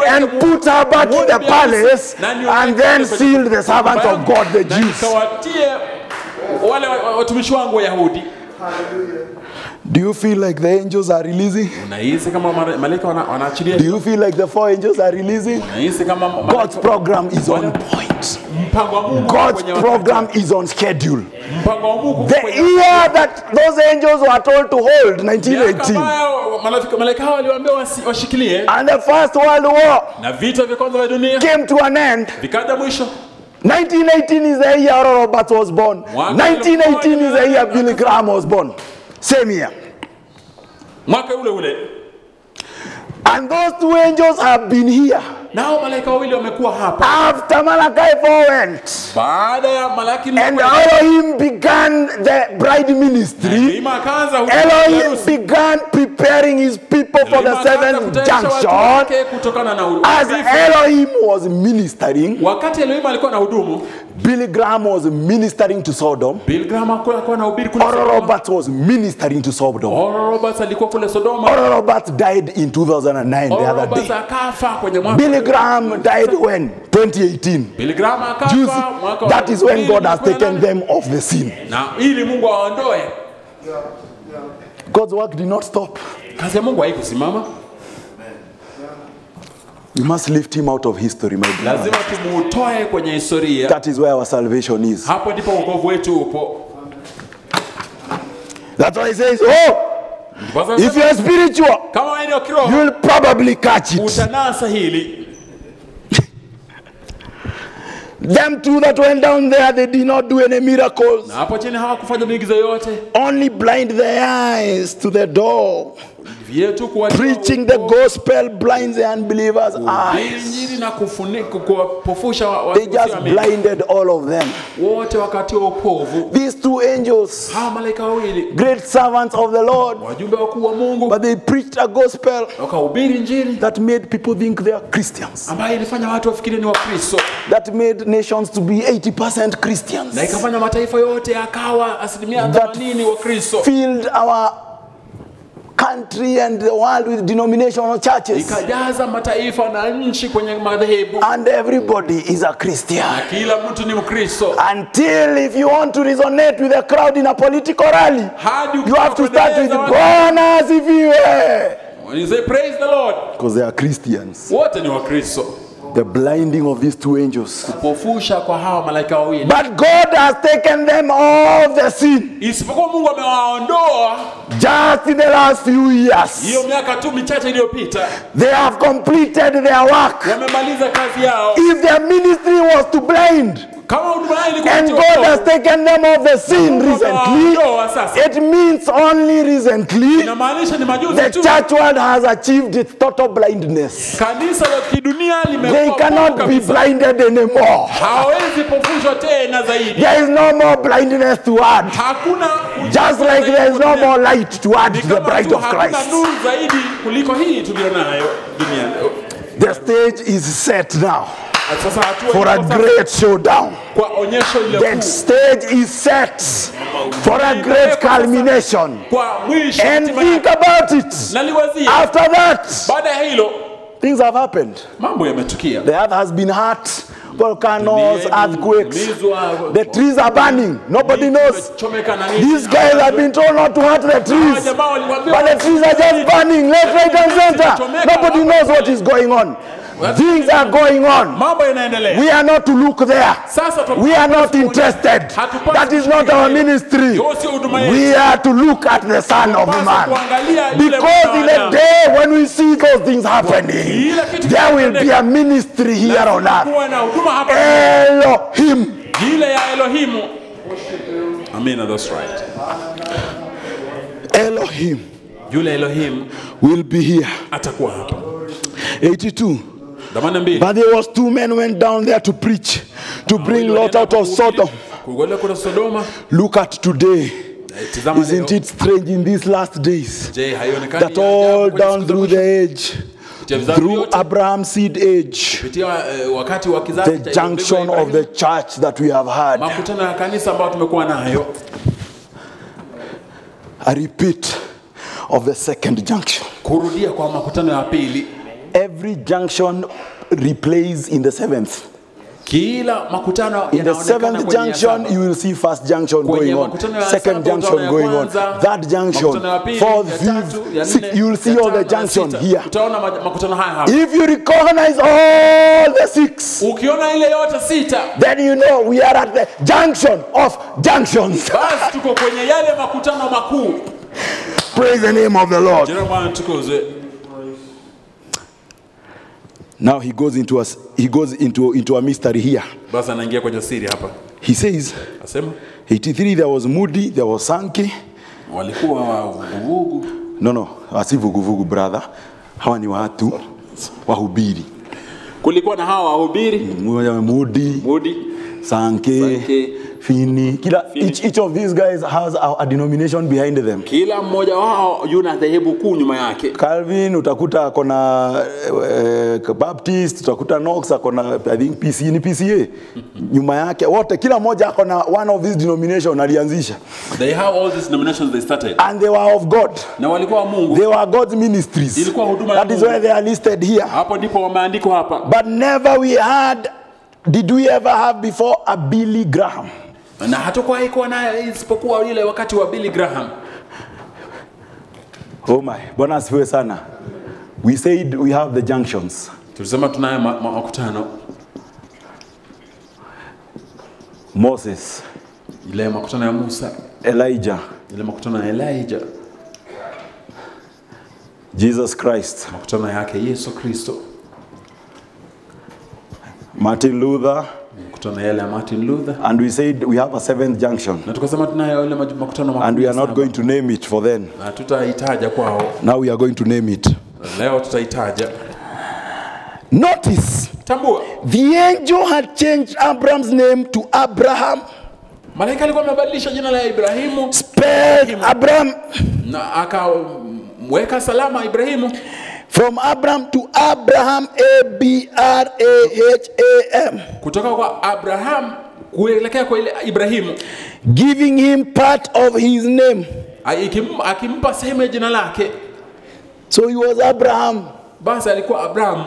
and put her back in the palace, and then sealed the servants of God, the Jews. Nikawatie wale watumishi wangu Wayahudi. Do you feel like the angels are releasing? Unahisi kama malaika wanaachilia? Do you feel like the four angels are releasing? Unahisi kama God's program is on point. mpango wa Mungu God's kwenye program is on schedule. mpango wa Mungu The year that those angels were told to hold, 1918, malaika hao waliwaambia washikilie, and the First World War na vita vya kwanza vya dunia came to an end. vikaja mwisho. 1918 is the year Oral Roberts was born. 1918 is the year Billy Graham was born. Same year. Mwaka ule. And those two angels have been here. Nao malaika wawili wamekuwa hapa. After Malachi 4 went, Baada ya Malaki and Elohim began the bride ministry, Elohim began preparing his people for the seventh junction. As Elohim was ministering, wakati Elohim alikuwa na hudumu, Billy Graham was ministering to Sodom. Billy Graham alikuwa anahubiri kule Oral Roberts was ministering to Sodom. Oral Roberts alikuwa kule Sodoma. Oral Roberts died in 2009 the other day. Akafa kwenye mwaka. Billy Graham died when? 2018. Billy Graham akafa mwaka. That is when God has taken them off the scene. Na ili Mungu aondoe. God's work did not stop. Kazi ya Mungu haikusimama. You must lift him out of history, my brother. Lazima tumutoe kwenye historia. That is where our salvation is. Hapo ndipo wokovu wetu upo. That's why he says, if you are spiritual, kama wewe ni kiroho, you will probably catch it. Utanasa hili. Them two that went down there, they did not do any miracles. Na hapo chini hawakufanya miujiza yote. Only blind their eyes to the door. Preaching the gospel blinds the unbelievers' eyes. They just blinded all of them. These two angels, great servants of the Lord, but they preached a gospel that made people think they are Christians. That made nations to be 80% Christians. That filled our country and the world with denominational churches. And everybody is a Christian. Until if you want to resonate with a crowd in a political rally, you have to start with Bwana asifiwe. When you say praise the Lord, because they are Christians. The blinding of these two angels. But God has taken them off the scene. Just in the last few years, they have completed their work. If their ministry was to blind, and God has taken them off the scene recently, it means only recently the church world has achieved its total blindness. They cannot be blinded anymore. There is no more blindness to add. Just like there is no more light to add to the bride of Christ. The stage is set now. for a great showdown. That stage is set for a great culmination. And think about it. After that, things have happened. The earth has been hurt. Volcanoes, earthquakes. The trees are burning. Nobody knows. These guys have been told not to hurt the trees, but the trees are just burning left, right, and center. Nobody knows what is going on. Things are going on. We are not to look there. We are not interested. That is not our ministry. We are to look at the Son of Man. Because in a day when we see those things happening, there will be a ministry here on earth. Elohim. Amen, that's right. Elohim will be here. 82. But there was 2 men went down there to preach, to bring Lot out of Sodom. Look at today. Isn't it strange in these last days that all down through the age, through Abraham's seed age, the junction of the church that we have had, a repeat of the second junction. Every junction replays in the seventh. In the seventh junction, you will see first junction going on, second junction going on, third junction, fourth, fifth, sixth. You will see all the junction here. If you recognize all the 6, then you know we are at the junction of junctions. Praise the name of the Lord. Now he goes into a mystery here. He says, 83 there was Moody, there was Sankey. No, asivuguvugu brother. Hawa ni watu wahubiri. Kulikuwa na hawa wahubiri. Moody, Sankey, Finney. Each of these guys has a denomination behind them. Kila mmoja wao yuna dhehebu kuu nyuma yake. Calvin utakuta akona Baptist, utakuta Knox akona I think PCA nyuma yake. Wote kila mmoja akona one of these denomination alianzisha. They have all these denominations they started. And they were of God. Na walikuwa Mungu. They were God's ministries. Ilikuwa huduma ya Mungu. That is why they are listed here. Hapo ndipo wameandikwa hapa. But never we had, did we ever have before a Billy Graham? Na hatakuwa iko naye isipokuwa ile wakati wa Billy Graham. Oh my, Bwana asifiwe sana. We said we have the junctions. Tulisema tunaye makutano. Moses, ile makutano ya Musa, Elijah, ile makutano ya Elijah, Jesus Christ, makutano yake Yesu Kristo, Martin Luther, makutano yale ya Martin Luther. And we said we have a 7th junction. Na tukasema tunayo ile makutano makuu. And we are not going to name it for them. Na tutaitaja kwao. Now we are going to name it. Leo tutaitaja. Notice, tambua, the angel had changed Abraham's name to Abraham. Malaika alikuwa amebadilisha jina la Ibrahimu. Spelled Abraham. Na akaweka salama Ibrahimu. From Abraham to Abraham, Abraham. Kutoka kwa Abraham kuelekea kwa ile Ibrahimu. Giving him part of his name. Akimpa sehemu ya jina lake. So he was Abraham. Basi alikuwa Abraham.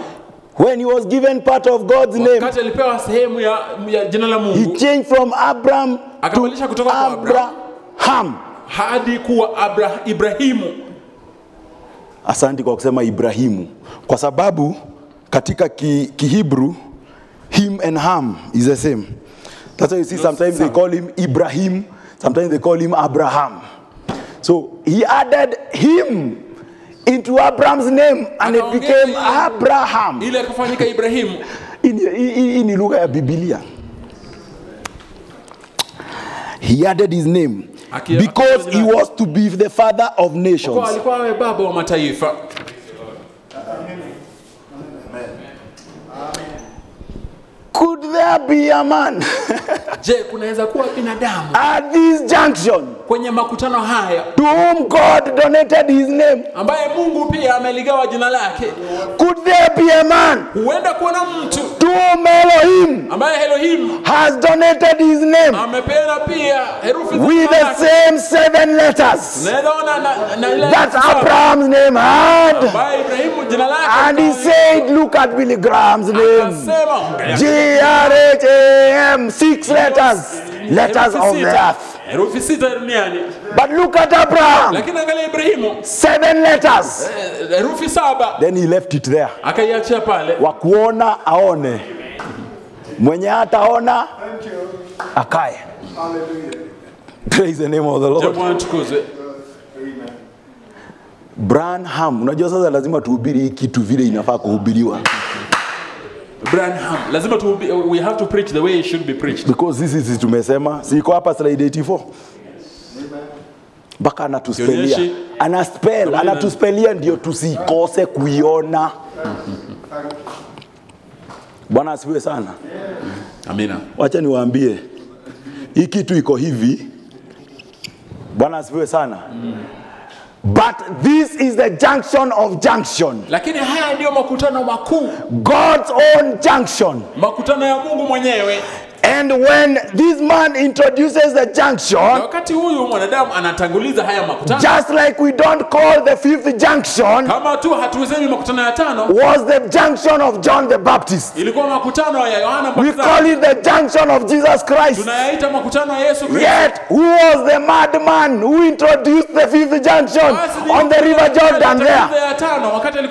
When he was given part of God's name, wakati alipewa sehemu ya jina la Mungu, he changed from Abraham to kutoka kwa Abraham hadi kuwa Ibrahimu. Asante kwa kusema Ibrahimu, kwa sababu katika Kihebrew him and ham is the same. That's why you see sometimes they call him Ibrahim, sometimes they call him Abraham. So he added him into Abraham's name and it became Abraham. Ile kufanyika Ibrahimu. In lugha ya Biblia. He added his name because he was to be the father of nations. Kwa alikuwa baba wa mataifa. Could there be a man? Je, kunaweza kuwa binadamu at this junction kwenye makutano haya to whom God donated his name, ambaye Mungu pia ameligawa jina lake? Could there be a man huenda kuwa na mtu to whom ambaye Elohim has donated his name amepeana pia herufi with the same 7 letters that Abraham's name had. And he said, look at Billy Graham's name. G-R-H-A-M, 6 letters. Letters of the earth. But look at Abraham. 7 letters. Then he left it there. Wakuona aone. Mwenye hataona akae. Praise the name of the Lord. Branham, unajua sasa lazima tuhubiri kitu vile inafaa kuhubiriwa. Branham, lazima we have to preach the way it should be preached. Because this is tumesema, siko hapa slide 84. Baka anatuspelia. Anatuspelia ndio tusikose kuiona. Bwana asifiwe sana. Amina. Wacha niwaambie. Hii kitu iko hivi. Bwana asifiwe sana. But this is the junction of junction. Lakini haya ndio makutano makuu. God's own junction. Makutano ya Mungu mwenyewe. And when this man introduces the junction, wakati huyu mwanadamu anatanguliza haya makutano, just like we don't call the 5th junction, kama tu hatuwezemi makutano ya 5, was the junction of John the Baptist. Ilikuwa makutano ya Yohana Mbatizaji. We call it the junction of Jesus Christ. Tunayaita makutano ya Yesu Kristo. Yet who was the madman who introduced the 5th junction on the river Jordan there?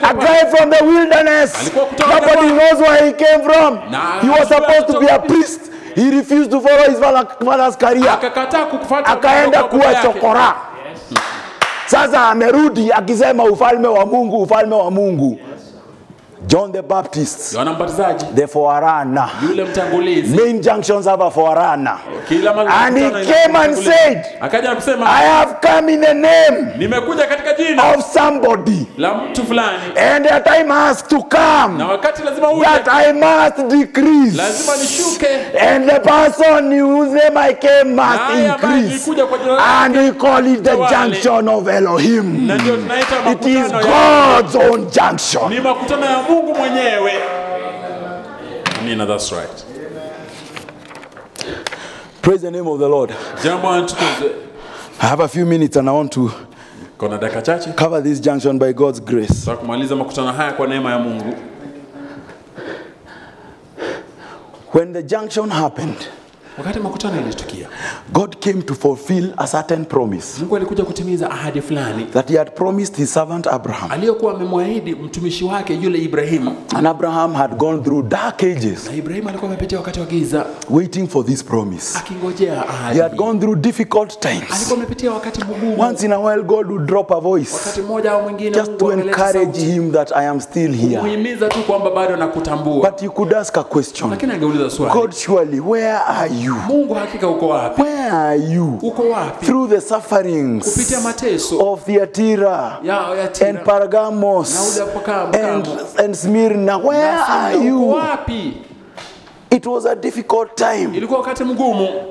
A guy from the wilderness. Nobody knows where he came from. He was supposed to be a priest. He refused to follow his father's career. Akaenda kuwa chokora. Sasa amerudi akisema ufalme wa Mungu, ufalme wa Mungu. John the Baptist, the forerunner. Main junctions have a forerunner. And he came and said, I have come in the name of somebody. And the time has to come that I must decrease. And the person whose name I came must increase. And we call it the junction of Elohim. It is God's own junction. Mungu mwenyewe. Amina, that's right. Praise the name of the Lord. I have a few minutes and I want to cover this junction by God's grace. When the junction happened, God came to fulfill a certain promise that he had promised his servant Abraham. And Abraham had gone through dark ages waiting for this promise. He had gone through difficult times. Once in a while God would drop a voice just to encourage him that I am still here. But you could ask a question. God, surely, where are you? Where are you? Through the sufferings of Thyatira and Pergamos and Smyrna, where are you? It was a difficult time,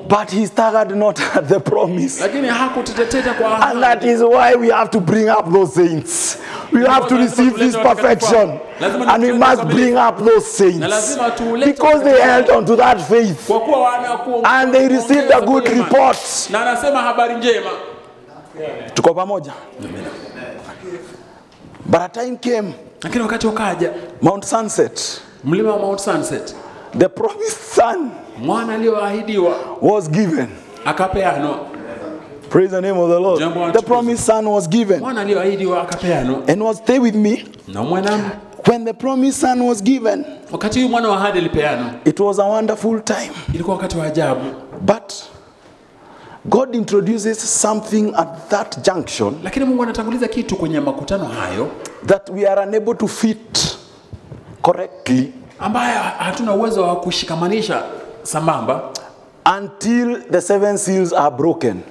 but he staggered not at the promise. And that is why we have to bring up those saints. We have to receive this perfection, and we must bring up those saints because they held on to that faith and they received a good report. Tuko pamoja? But a time came, Mount Sunset, the promised son was given. Praise the name of the Lord. The promised son was given. And was stay with me. When the promised son was given, it was a wonderful time. But God introduces something at that junction that we are unable to fit correctly until the 7 seals are broken.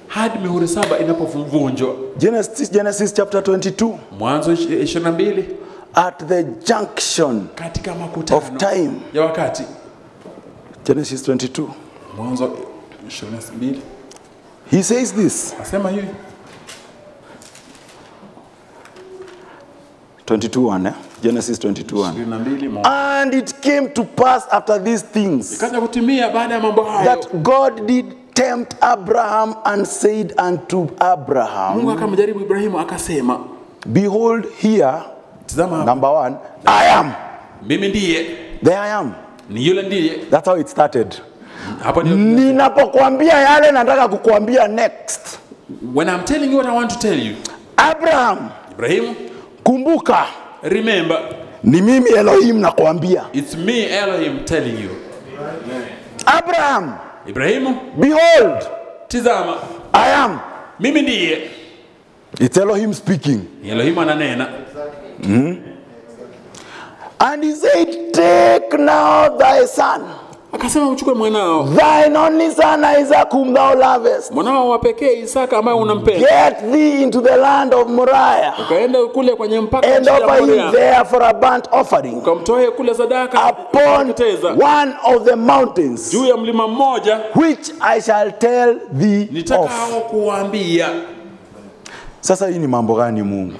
Genesis chapter 22. At the junction of time. Genesis 22. He says this. 22:1. Genesis 22:1. 22:1. And it came to pass after these things Ikaja kutimia baada ya mambo hayo. that God did tempt Abraham and said unto Abraham, Mungu akamjaribu Ibrahimu akasema, behold here, tazama, number 1, I am. mimi ndiye. There I am. Ni yule ndiye. That's how it started. Hapa ndio Ninapokuambia yale nataka kukuambia next. when I'm telling you what I want to tell you. Abraham, Ibrahimu, kumbuka, remember, ni mimi Elohim nakuambia. it's me Elohim telling you. Abraham, Ibrahimu, behold, tazama, I am. mimi ndiye. It's Elohim speaking. Elohim ananena. And he said, take now thy son, Akasema uchukue mwanao. thine only son Isaac whom thou lovest. Mwanao wa pekee Isaka ambaye unampenda. Get thee into the land of Moriah, Ukaenda kule kwenye mpaka and nchi ya offer him Moria. there for a burnt offering Ukamtoe kule sadaka upon kuteketeza one of the mountains, juu ya mlima mmoja which I shall tell thee of. nitakao kuambia. Sasa hii ni mambo gani Mungu?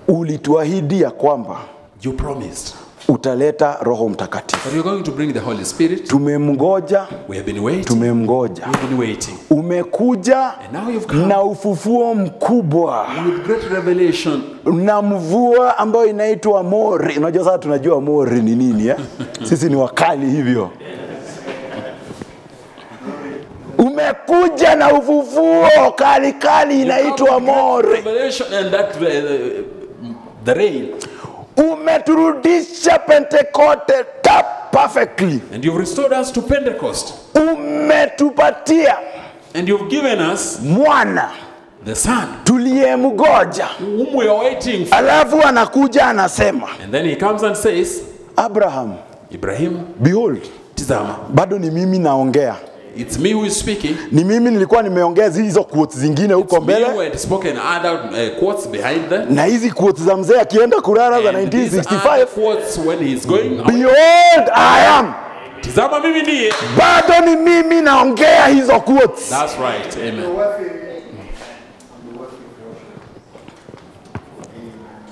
Ulituahidi ya kwamba You promised utaleta Roho Mtakatifu. that you're going to bring the Holy Spirit. Tumemngoja, We have been waiting. tumemngoja. We've been waiting. Umekuja And now you've come na ufufuo mkubwa with great revelation. na mvua ambayo inaitwa mori. Unajua sasa tunajua mori ni nini eh? Sisi ni wakali hivyo. Umekuja na ufufuo kali inaitwa mori. Revelation and that the rain. Umeturudisha Pentecoste perfectly. And you've restored us to Pentecost. Umetupatia And you've given us mwana the Son tuliyemgoja. whom we are waiting for. Alafu anakuja anasema, And then he comes and says, Abraham, Ibrahim, behold, tizama, bado ni mimi naongea. it's me who is speaking. Ni mimi nilikuwa nimeongea hizo quotes zingine huko Me mbele. who had spoken other quotes behind them. Na hizi quotes za mzee akienda kulala za And these are 1965. quotes when he's going out. Behold, I am. Tizama mimi ndiye. Bado ni mimi naongea hizo quotes. That's right. Amen.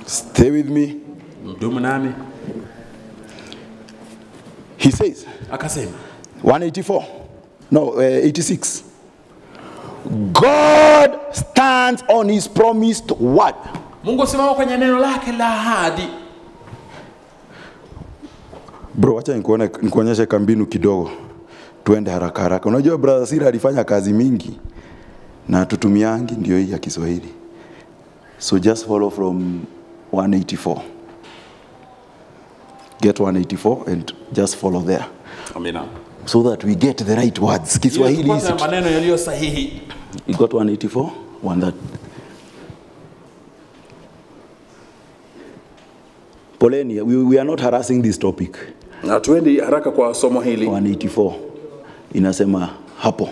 Stay with me. Mdumu nami. He says, Akasema. 184. No, 86. God stands on his promised word. Mungu simama kwenye neno lake la ahadi. Bro, acha nikuonyeshe kambinu kidogo. Tuende haraka haraka. Unajua brother Sira alifanya kazi mingi na tutumiangi ndio hii ya Kiswahili. So just follow from 184. Get 184 and just follow there. Amina. So that we get the right words. Kiswahili is Tupate maneno yaliyo sahihi. You got 184? One that. Poleni, we are not harassing this topic. Na tuende haraka kwa somo hili. 184 inasema hapo.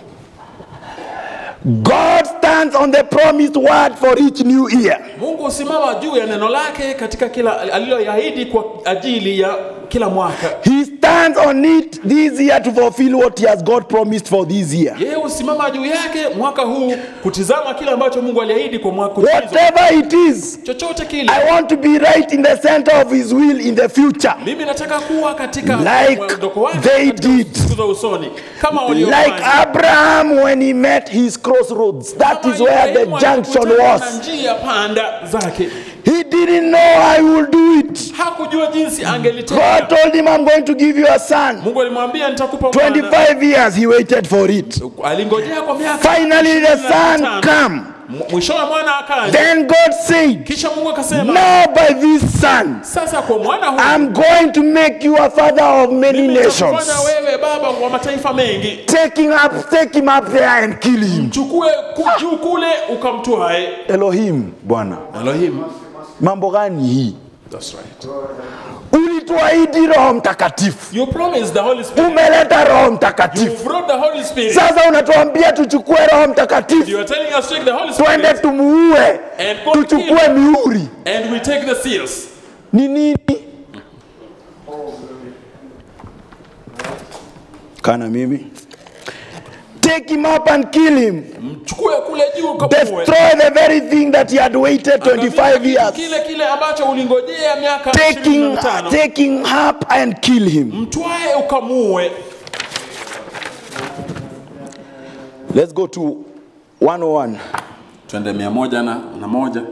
God stands on the promised word for each new year. Mungu usimama juu ya neno lake katika kila aliloahidi kwa ajili ya kila mwaka. He stands on it this year to fulfill what he has God promised for this year. Yeye usimama juu yake mwaka huu kutizama kile ambacho Mungu aliahidi kwa mwaka Whatever it is, chochote kile. I want to be right in the center of his will in the future. Mimi nataka kuwa katika Like mwondoko wake they katika did. siku za usoni kama Like waliofanya. Abraham when he met his crossroads. That is where the junction was. Njia panda zake. He didn't know I will do it. Hakujua jinsi angelitenda. God told him, I'm going to give you a son. Mungu alimwambia nitakupa mwana. 25 years he waited for it. Alingojea kwa miaka. Finally the son came. Mwishowe mwana akaja. Then God said, Kisha Mungu akasema, now by this son, sasa kwa mwana huyu I'm going to make you a father of many nations. nitakufanya wewe baba wa mataifa mengi. Take him up there and kill him. Chukue juu kule ukamtwae. Elohim, Bwana. Elohim. Mambo gani hii? That's right. Ulituahidi Roho Mtakatifu. You promised the Holy Spirit. Umeleta Roho You Mtakatifu. brought the Holy Spirit. Sasa unatuambia tuchukue Roho Mtakatifu. You are telling us to take the Holy Twende Spirit tumuue. and go kill Tuchukue him, mihuri. and we take the seals. Ni nini? Kana mimi. Take him up and kill him. Mchukue kule juu ukamue. Destroy the very thing that he had waited 25 years. Kile ambacho ulingojea miaka 25. Take him up and kill him. Mtwae ukamue. Let's go to 101. Twende 101.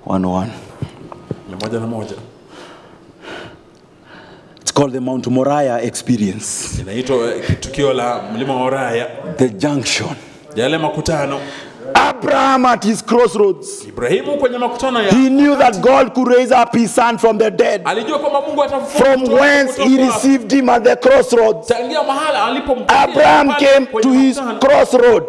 101. 101. It's called the Mount Moriah experience. Inaitwa tukio la mlima Moriah. The junction. Yale makutano. Abraham at his crossroads. Ibrahimu kwenye makutano ya. He knew that God could raise up his son from the dead. Alijua kwamba Mungu atamfufua. From whence he received him at the crossroads. Tangia mahala alipompokea. Abraham came to his crossroad.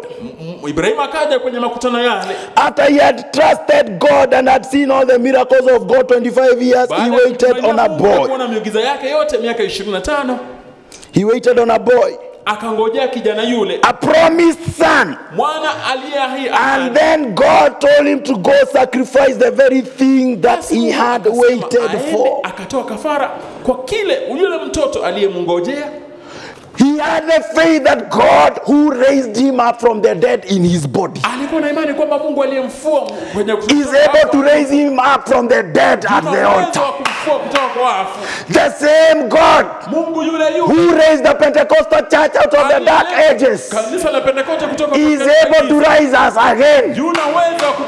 Ibrahimu akaja kwenye makutano yale. After he had trusted God and had seen all the miracles of God 25 years, he waited on a boy. Kuona miujiza yake yote miaka 25. He waited on a boy. Akangojea kijana yule. A promised son. Mwana aliyeahidi. And then God told him to go sacrifice the very thing that he had waited for. Akatoa kafara kwa kile yule mtoto aliyemngojea. He had the faith that God who raised him up from the dead in his body alikuwa na imani kwamba Mungu aliyemfufua kwenye is able to raise him up from the dead at the altar. The same God who raised the Pentecostal church out of the dark ages is able to rise us again,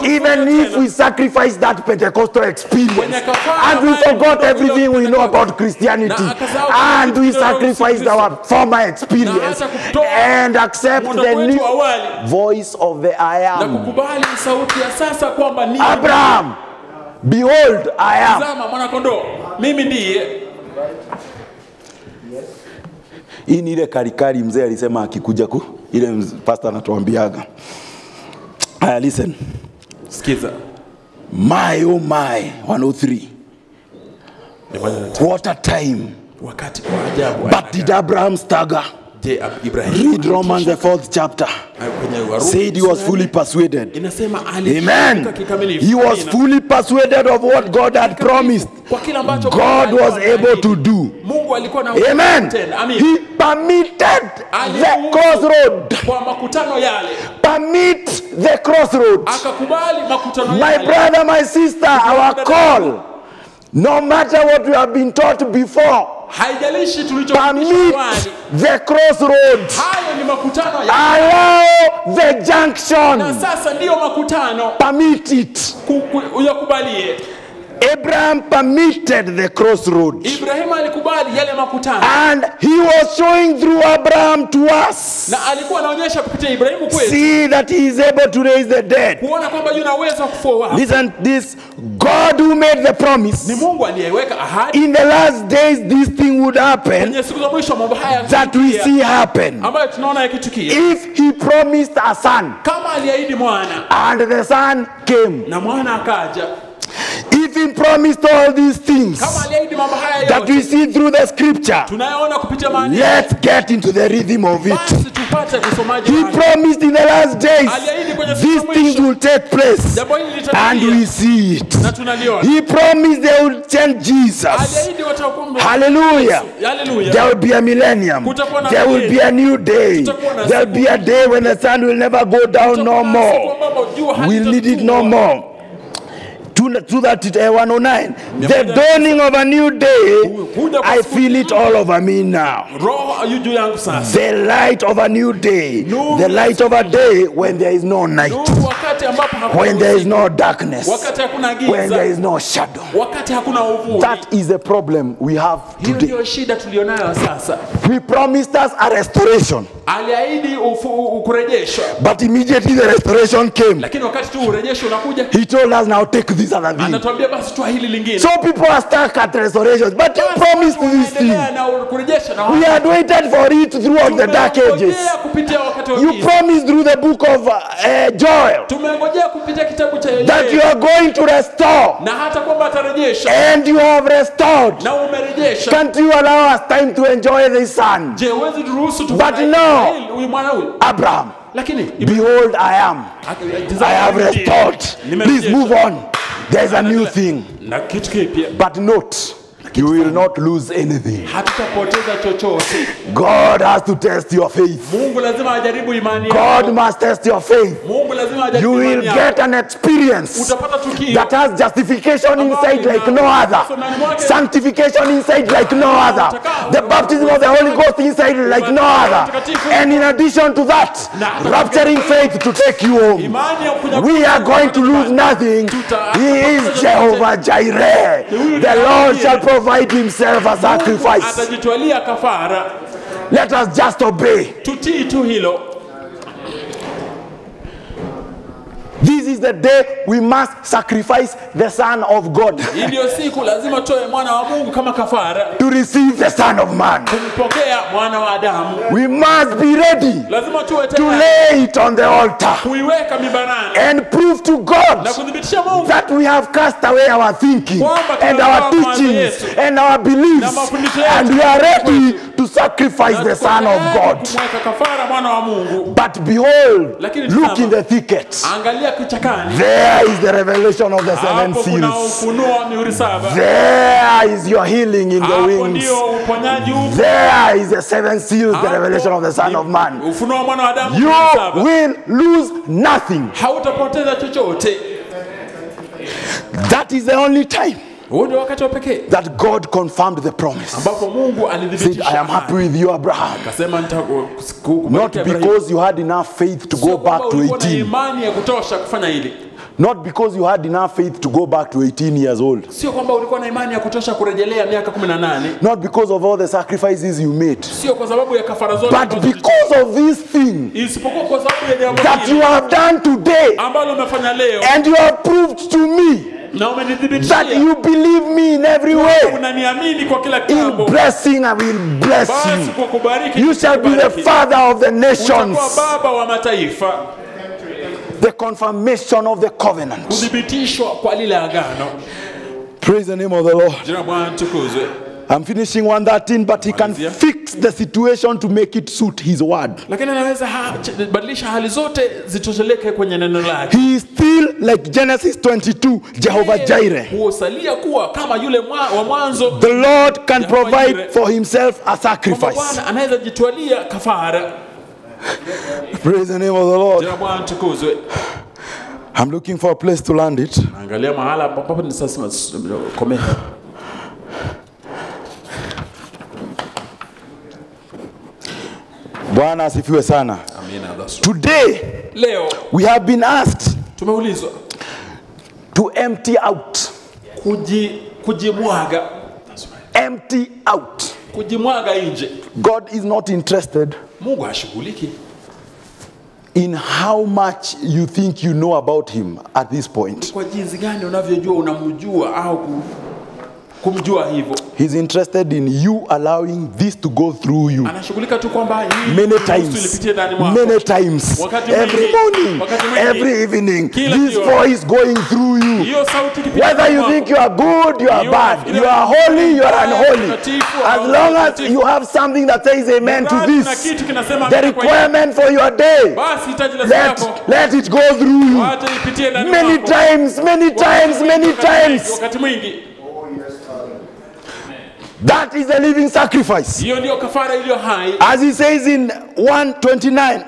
even if we sacrifice that Pentecostal experience and we forgot everything we know about Christianity and we sacrificed our former experience and accept the new voice of the I am. Abraham, behold, I am. Hii ni ile karikari mzee alisema akikuja ile pastor anatuambiaga. Aya, listen. Skiza. My oh my 103. What a time. Wakati wa ajabu. But did Abraham stagger? Read Romans the 4th chapter. Said he was fully persuaded. Amen. He was fully persuaded of what God had promised. God was able to do. Amen. He permitted the crossroad. Permit the crossroad. My brother, my sister, our call, no matter what we have been taught before, permit the crossroad. Allow the junction. Permit it. Abraham permitted the crossroad. And he was showing through Abraham to us. See that he is able to raise the dead. Listen, this God who made the promise. In the last days this thing would happen. That we see happen. If he promised a son. And the son came. If he promised all these things that we see through the scripture, let's get into the rhythm of it. He promised in the last days these things will take place, and we see it. He promised they will change Jesus. Hallelujah. There will be a millennium. There will be a new day. There will be a day when the sun will never go down no more. We'll need it no more. To that 109, the dawning of a new day, I feel it all over me now. The light of a new day, the light of a day when there is no night, when there is no darkness, when there is no shadow. That is the problem we have today. He promised us a restoration, but immediately the restoration came. He told us, now take this other thing. So people are stuck at restorations, but you promised this thing. We had waited for it throughout the dark ages. You promised through the book of Joel that you are going to restore, and you have restored. Can't you allow us time to enjoy this son? But no, Abraham, behold, I am. I have restored. Please move on. There's a new thing. But note, you will not lose anything. hatutapoteza chochote. God has to test your faith. Mungu lazima ajaribu imani God yako. must test your faith. Mungu lazima You ajaribu will imani yako. get an experience Utapata tukio that has justification inside like no other, sanctification inside like no other, the baptism of the Holy Ghost inside like no other, and in addition to that, rapturing faith to take you home. imani ya kuja. We are going to lose nothing. He is Jehovah Jireh. The Lord shall provide himself a sacrifice. Atajitwalia kafara. Let us just obey. Tutii tu hilo. This is the day we must sacrifice the Son of God Hii ndio siku lazima toe mwana wa Mungu kama kafara. to receive the Son of Man. Kumpokea mwana wa Adamu. We must be ready Lazima tuwe to tayari lay it on the altar kuiweka mibarani and prove to na God kudhibitisha Mungu that we have cast away our thinking and our teachings and our beliefs, and we are ready to sacrifice the Son of God. kumweka kafara mwana wa Mungu. But behold, look in the thicket. Angalia kichakani. There is the revelation of the seven Hapo kuna seals. ufunuo wa mihuri saba. There is your healing in the Hapo wings. ndio uponyaji huko. There is the seven seals, the revelation of the Son of Man. Ufunuo wa mwana wa Adamu. You mihuri saba. will lose nothing. Hautapoteza chochote. That is the only time Huo ndio wakati wa pekee that God confirmed the promise. ambapo Mungu Said, alidhibitisha. I am happy with you, Abraham. Akasema Not because you had enough faith to go back to 18. imani ya kutosha kufanya hili. Not because you had enough faith to go back to 18 years old. Sio kwamba ulikuwa na imani ya kutosha kurejelea miaka 18. Not because of all the sacrifices you made. Sio kwa sababu ya kafara zote. But because of this thing isipokuwa kwa sababu ya jambo that you hili have done today, ambalo umefanya leo and you have proved to me na umenithibitishia that you believe me in every way. unaniamini kwa kila In jambo. blessing, I will bless Basi you. kwa kubariki You shall be the nitakubariki. father of the nations. Utakuwa baba wa mataifa. The confirmation of the covenant. Kuthibitishwa kwa lile agano. Praise the name of the Lord. Jina Bwana tukuzwe. I'm finishing 113, but he can Malizia. fix the situation to make it suit his word. Lakini anaweza badilisha hali zote zitosheleke kwenye neno lake. He is still like Genesis 22, Jehovah Jireh. Husalia kuwa kama yule wa mwanzo. The Lord can Jehovah provide Jireh. for himself a Kwamba sacrifice. Bwana anaweza jitwalia kafara. Praise the name of the Lord. Jina Bwana tukuzwe. I'm looking for a place to land it. Angalia mahala ambapo ni sasa komea. Bwana asifiwe sana. Amina. Today, Leo we have been asked tumeulizwa to empty out. kujimwaga. Empty out. Kujimwaga nje. God is not interested Mungu hashughuliki in how much you think you know about him at this point. kwa jinsi gani unavyojua unamjua au kumjua hivyo. He's interested in you allowing this to go through you. Anashughulika tu kwamba hii Many times, many times, every morning, every evening, this voice going through you. hiyo sauti ikipita Whether you kwako, think you are good, you are bad, you are holy, you are unholy. As long as you have something that says amen to mradi na this, kitu kinasema the amina kwa hiyo, requirement for your day, basi hitaji la siku yako let it go through you. wacha ipitie ndani Many mwako. times, many times, many times. Wakati mwingi That is the living sacrifice. hiyo ndio kafara iliyo hai. As he says in 129,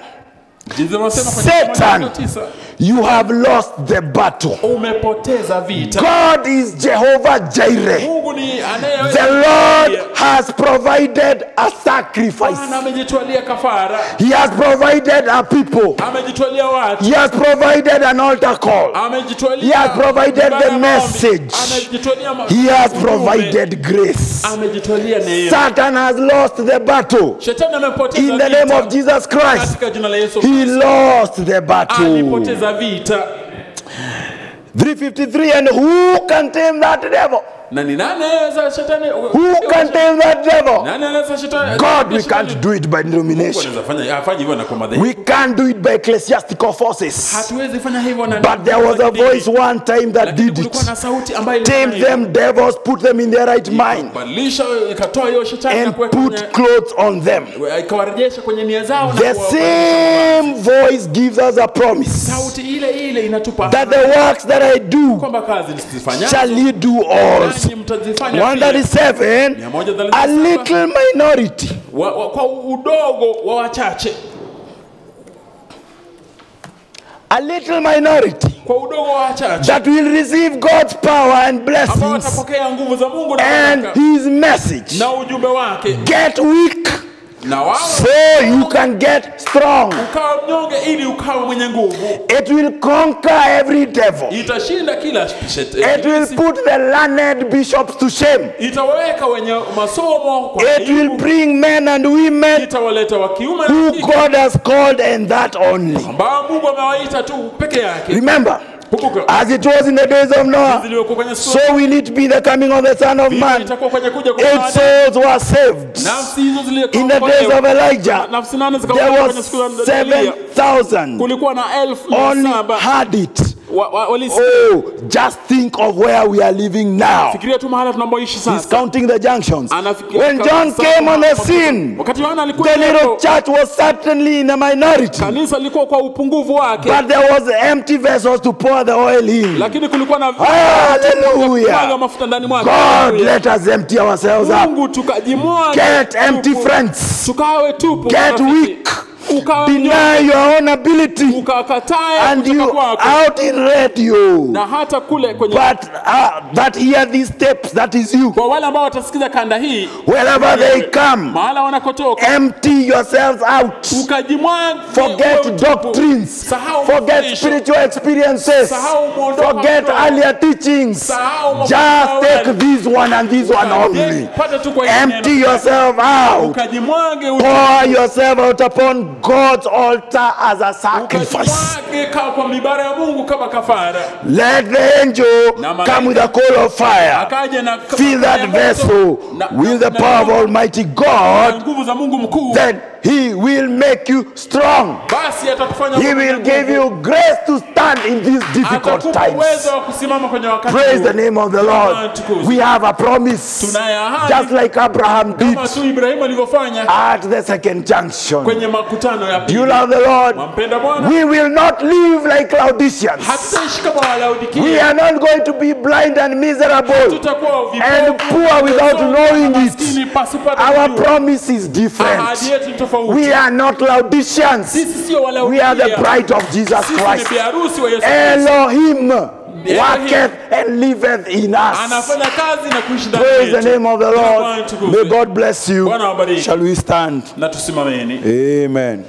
Jinsi wanasema kwenye Satan, 9, you have lost the battle. umepoteza vita. God is Jehovah Jireh. Mungu ni anayeweza. The Lord has provided a sacrifice. Bwana amejitwalia kafara. He has provided a people. Amejitwalia watu. He has provided an altar call. Amejitwalia. He has provided ibada the ya maombi. message. Amejitwalia He has ujumbe. provided grace. Amejitwalia neema. Satan has lost the battle. Shetani amepoteza In the vita. name of Jesus Christ, Katika jina la Yesu he lost the battle. alipoteza vita. 353, and who can tame that devil? Na ni nani anaweza shetani? Who can tame that devil? Nani anaweza shetani? God, we can't do it by denomination. Anaweza fanya afanye hivyo na kwa madhehebu. We can't do it by ecclesiastical forces. Hatuwezi fanya hivyo na. But there was a voice one time that Lakini did kulikuwa na it. sauti ambayo Tame them devils, put them in their right mind, badilisha, ikatoa hiyo shetani na and kuweka put clothes on them. ikawarejesha kwenye nia zao na The same voice gives us a promise sauti ile ile inatupa that the works that I do kwamba kazi nisifanya shall he do also. 137, a little minority. Kwa udogo wa wachache. A little minority that will receive God's power and blessings and his message. Get weak so you can get strong. It will conquer every devil. It will put the learned bishops to shame. It will bring men and women who God has called, and that only. Remember, as it was in the days of Noah, so will it be the coming of the Son of Man. 8 souls were saved. In the days of Elijah, there was 7,000. Only had it. Oh, just think of where we are living now. He's counting the junctions. When John came on the scene, the little church was certainly in a minority, but there was empty vessels to pour the oil in. Hallelujah. God, let us empty ourselves up. Get empty friends. Get weak. Deny your own ability, and you out in radio, but that hear these tapes, that is you. Wherever they come, empty yourselves out. Forget doctrines, forget spiritual experiences, forget earlier teachings. Just take this one and this one only. Empty yourself out. Pour yourself out upon God's altar as a sacrifice. Let the angel come with a coal of fire. Fill that vessel with the power of Almighty God. Then He will make you strong. He will give you grace to stand in these difficult times. Praise the name of the Lord. We have a promise, just like Abraham did at the second junction. You love the Lord. We will not live like Laodiceans. We are not going to be blind and miserable and poor without knowing it. Our promise is different. We are not Laodiceans. We are the bride of Jesus Christ. Elohim worketh and liveth in us. Praise the name of the Lord. May God bless you. Shall we stand? Amen.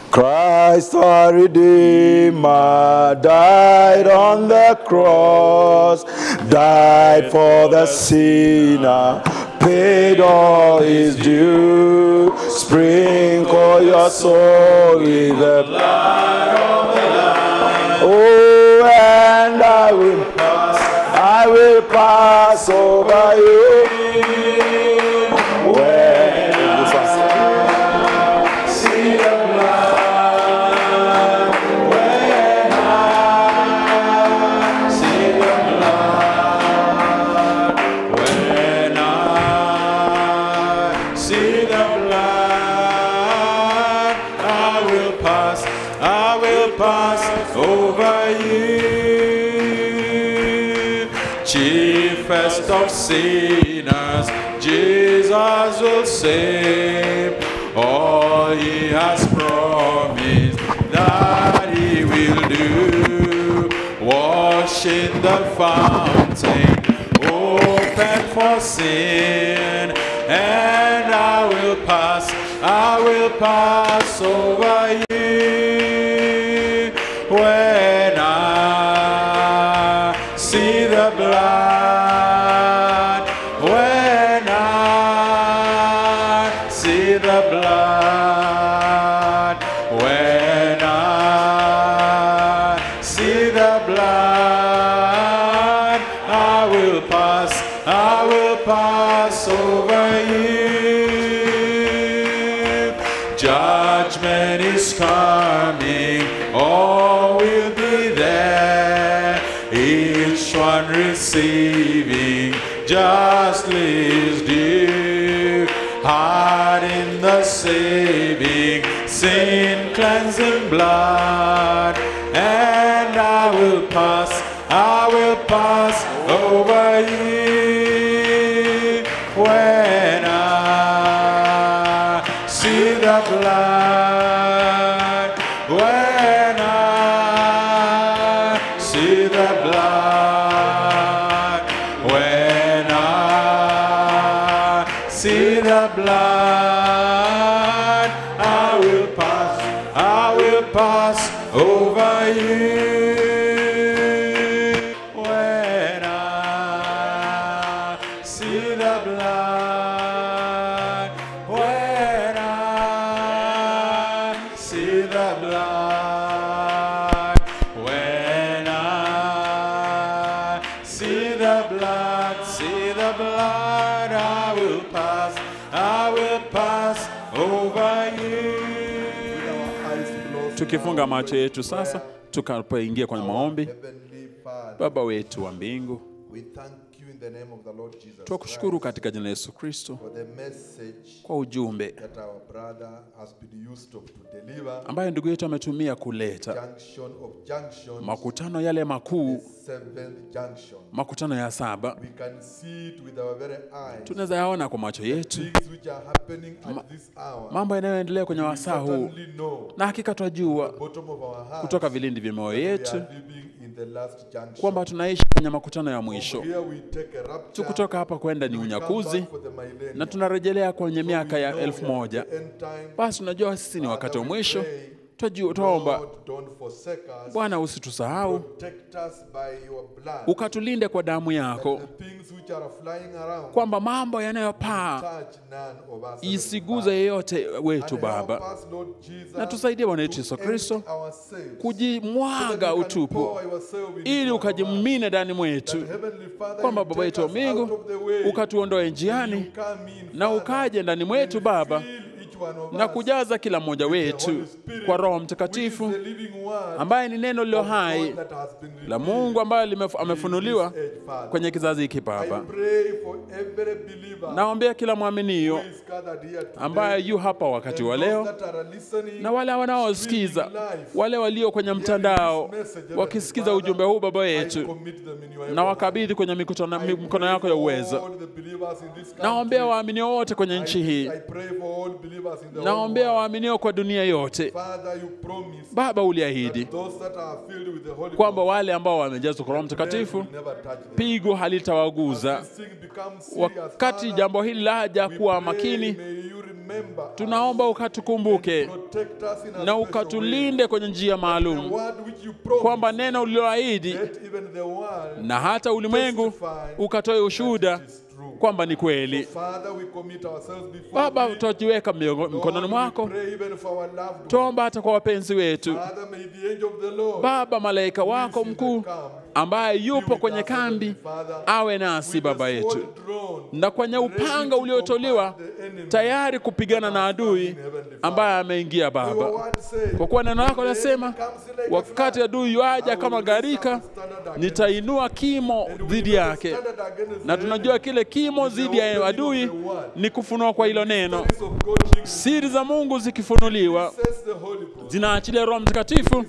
Christ our Redeemer died on the cross, died for the sinner, paid all his due. Sprinkle your soul with the blood of the Lamb. Oh, and I will pass over you. Chiefest of sinners, Jesus will save. All he has promised that he will do. Wash in the fountain, open for sin, and I will pass over you. When I see the blood, when I see the blood, when I see the blood, I will pass over you. Judgment is coming, all will be there, each one receiving justly his due. Heart in the saving, sin cleansing blood, and I will pass will pass over you when I see the blood. When I see the blood. When I see the blood, I will pass over you. When I see the blood, when I see the blood, when I see the blood, I will pass over you. Tukifunga macho yetu sasa, tukapoingia kwenye maombi. Baba wetu wa mbingu, tukushukuru katika jina la Yesu Kristo kwa ujumbe ambaye ndugu yetu ametumia kuleta makutano yale makuu, makutano ya 7. Tunaweza yaona kwa macho yetu mambo yanayoendelea kwenye wasaa huu, na hakika tunajua kutoka vilindi vya moyo yetu kwamba tunaishi kwenye makutano ya mwisho. Tukutoka hapa kwenda ni unyakuzi, na tunarejelea kwenye miaka ya 1000. Basi tunajua sisi ni wakati wa mwisho. Tuomba Bwana usitusahau, ukatulinde kwa damu yako, kwamba mambo yanayopaa isiguze yeyote wetu Baba. Na tusaidie Bwana Yesu Kristo kujimwaga utupu, ili ukajimimine ndani mwetu, kwamba Baba yetu wa mbingu ukatuondoe njiani na ukaje ndani mwetu Baba, na kujaza kila mmoja wetu kwa Roho Mtakatifu ambaye ni neno lilo hai la Mungu ambaye amefunuliwa kwenye kizazi hiki Baba. Naombea kila mwaminio ambaye yu hapa wakati wa leo, na wale wanaosikiza, wale walio kwenye mtandao wakisikiza ujumbe huu Baba yetu, na wakabidhi kwenye mikono yako ya uwezo. Naombea waaminio wote kwenye nchi hii, naombea waaminio kwa dunia yote. Baba, uliahidi kwamba wale ambao wamejazwa kwa Roho Mtakatifu pigo halitawaguza. Wakati jambo hili laja kuwa makini, tunaomba ukatukumbuke na ukatulinde kwenye njia maalum, kwamba neno uliloahidi na hata ulimwengu ukatoe ushuhuda kwamba ni kweli. Baba, tutajiweka mikononi mwako. Tuomba hata kwa wapenzi wetu Baba, malaika wako mkuu ambaye yupo kwenye kambi awe nasi Baba yetu, na kwenye upanga uliotolewa tayari kupigana na adui ambaye ameingia Baba. Kwa kuwa neno lako linasema wakati adui yuaja kama gharika, nitainua kimo dhidi yake. Na tunajua kile kimo dhidi ya adui ni kufunua kwa hilo neno. Siri za Mungu zikifunuliwa zinaachilia Roho Mtakatifu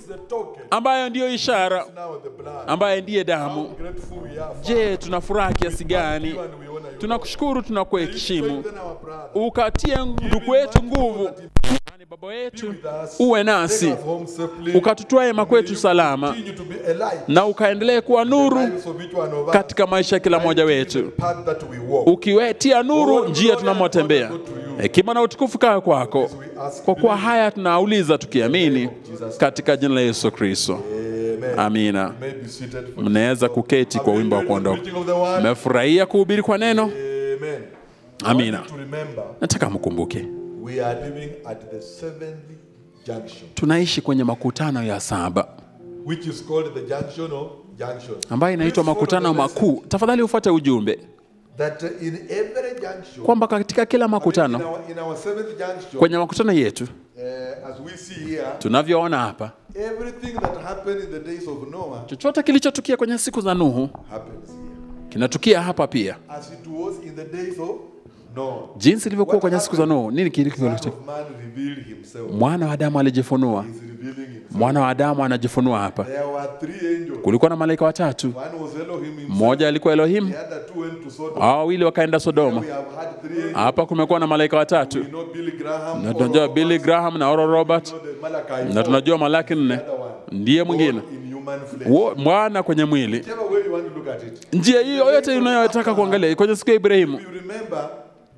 ambaye ndiyo ishara, ambaye ndiye damu. Je, tunafurahi kiasi gani? Tunakushukuru, tunakuheshimu. Ukatie ndugu wetu nguvu. Baba wetu uwe nasi, ukatutoe makwetu salama, na ukaendelee kuwa nuru katika maisha kila mmoja wetu, ukiwetia nuru njia tunamotembea. Hekima na utukufu kawe kwako. Kwa kuwa haya tunauliza tukiamini katika jina la Yesu Kristo. Amina. Mnaweza kuketi kwa wimbo wa kuondoka. Mmefurahia kuhubiri kwa neno? Amina. Nataka mkumbuke, we are living at the 7th junction, tunaishi kwenye makutano ya 7, which is called the junction of junctions, ambayo inaitwa makutano makuu. Tafadhali ufuate ujumbe that in every junction, kwamba katika kila makutano, in our 7th junction, kwenye makutano yetu as we see here, tunavyoona hapa, everything that happened in the days of Noah, chochote kilichotukia kwenye siku za Nuhu happens here, kinatukia hapa pia, as it was in the days of No. Jinsi ilivyokuwa kwenye siku za Nuhu, nini kilitokea? Son of Man revealed himself. Mwana wa Adamu alijifunua. He's revealing himself. Mwana wa Adamu anajifunua hapa. There were 3 angels. Kulikuwa na malaika watatu. One was Elohim himself. Mmoja alikuwa Elohim, The other 2 went to Sodom. hao wawili wakaenda Sodoma. We have had 3 angels. Hapa kumekuwa na malaika watatu. We know Billy Graham. Na tunajua Billy Graham na Oral Robert, We know the Malachi. na tunajua Malaki 4 ndiye mwingine. In human flesh. Mwana kwenye mwili. Whichever way you want to look at it. Njia hiyo yote unayotaka kuangalia kwenye siku ya Ibrahimu, You remember,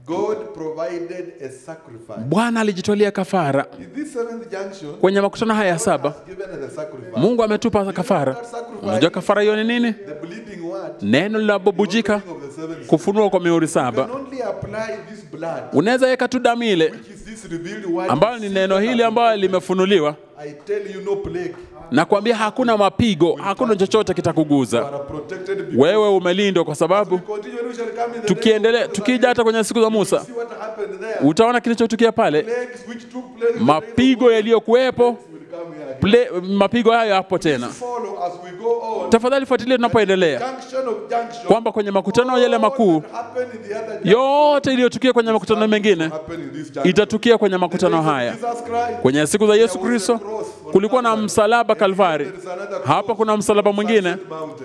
God provided a sacrifice. Bwana alijitolea kafara. In this 7th junction, Kwenye makutano haya ya God 7, has given us a sacrifice. Mungu ametupa kafara. Unajua kafara hiyo ni nini? The bleeding word. Neno linapobujika, Of the 7th. kufunua kwa mihuri You can 7. only apply this blood, Unaweza weka tu damu ile which is this revealed word. ambayo ni neno hili ambayo limefunuliwa, I tell you, no plague. na kuambia hakuna mapigo, hakuna chochote You kitakuguza. are protected because Wewe umelindwa kwa sababu we continue, we shall come in the tukiendelea, name of tukija hata kwenye siku za Musa, See what happened there. utaona kilichotukia pale. Plagues which took place in the Mapigo yaliyokuwepo, will come here again. mapigo hayo hapo tena. Follow as we go on. Tafadhali fuatilia tunapoendelea, Junction of junction. kwamba kwenye makutano yale makuu, What happened in the other junction yote iliyotukia kwenye makutano mengine happened in this junction. itatukia kwenye makutano Days of haya. Jesus Christ. Kwenye siku za Yesu Kristo kulikuwa na msalaba Kalvari. Hapa kuna msalaba mwingine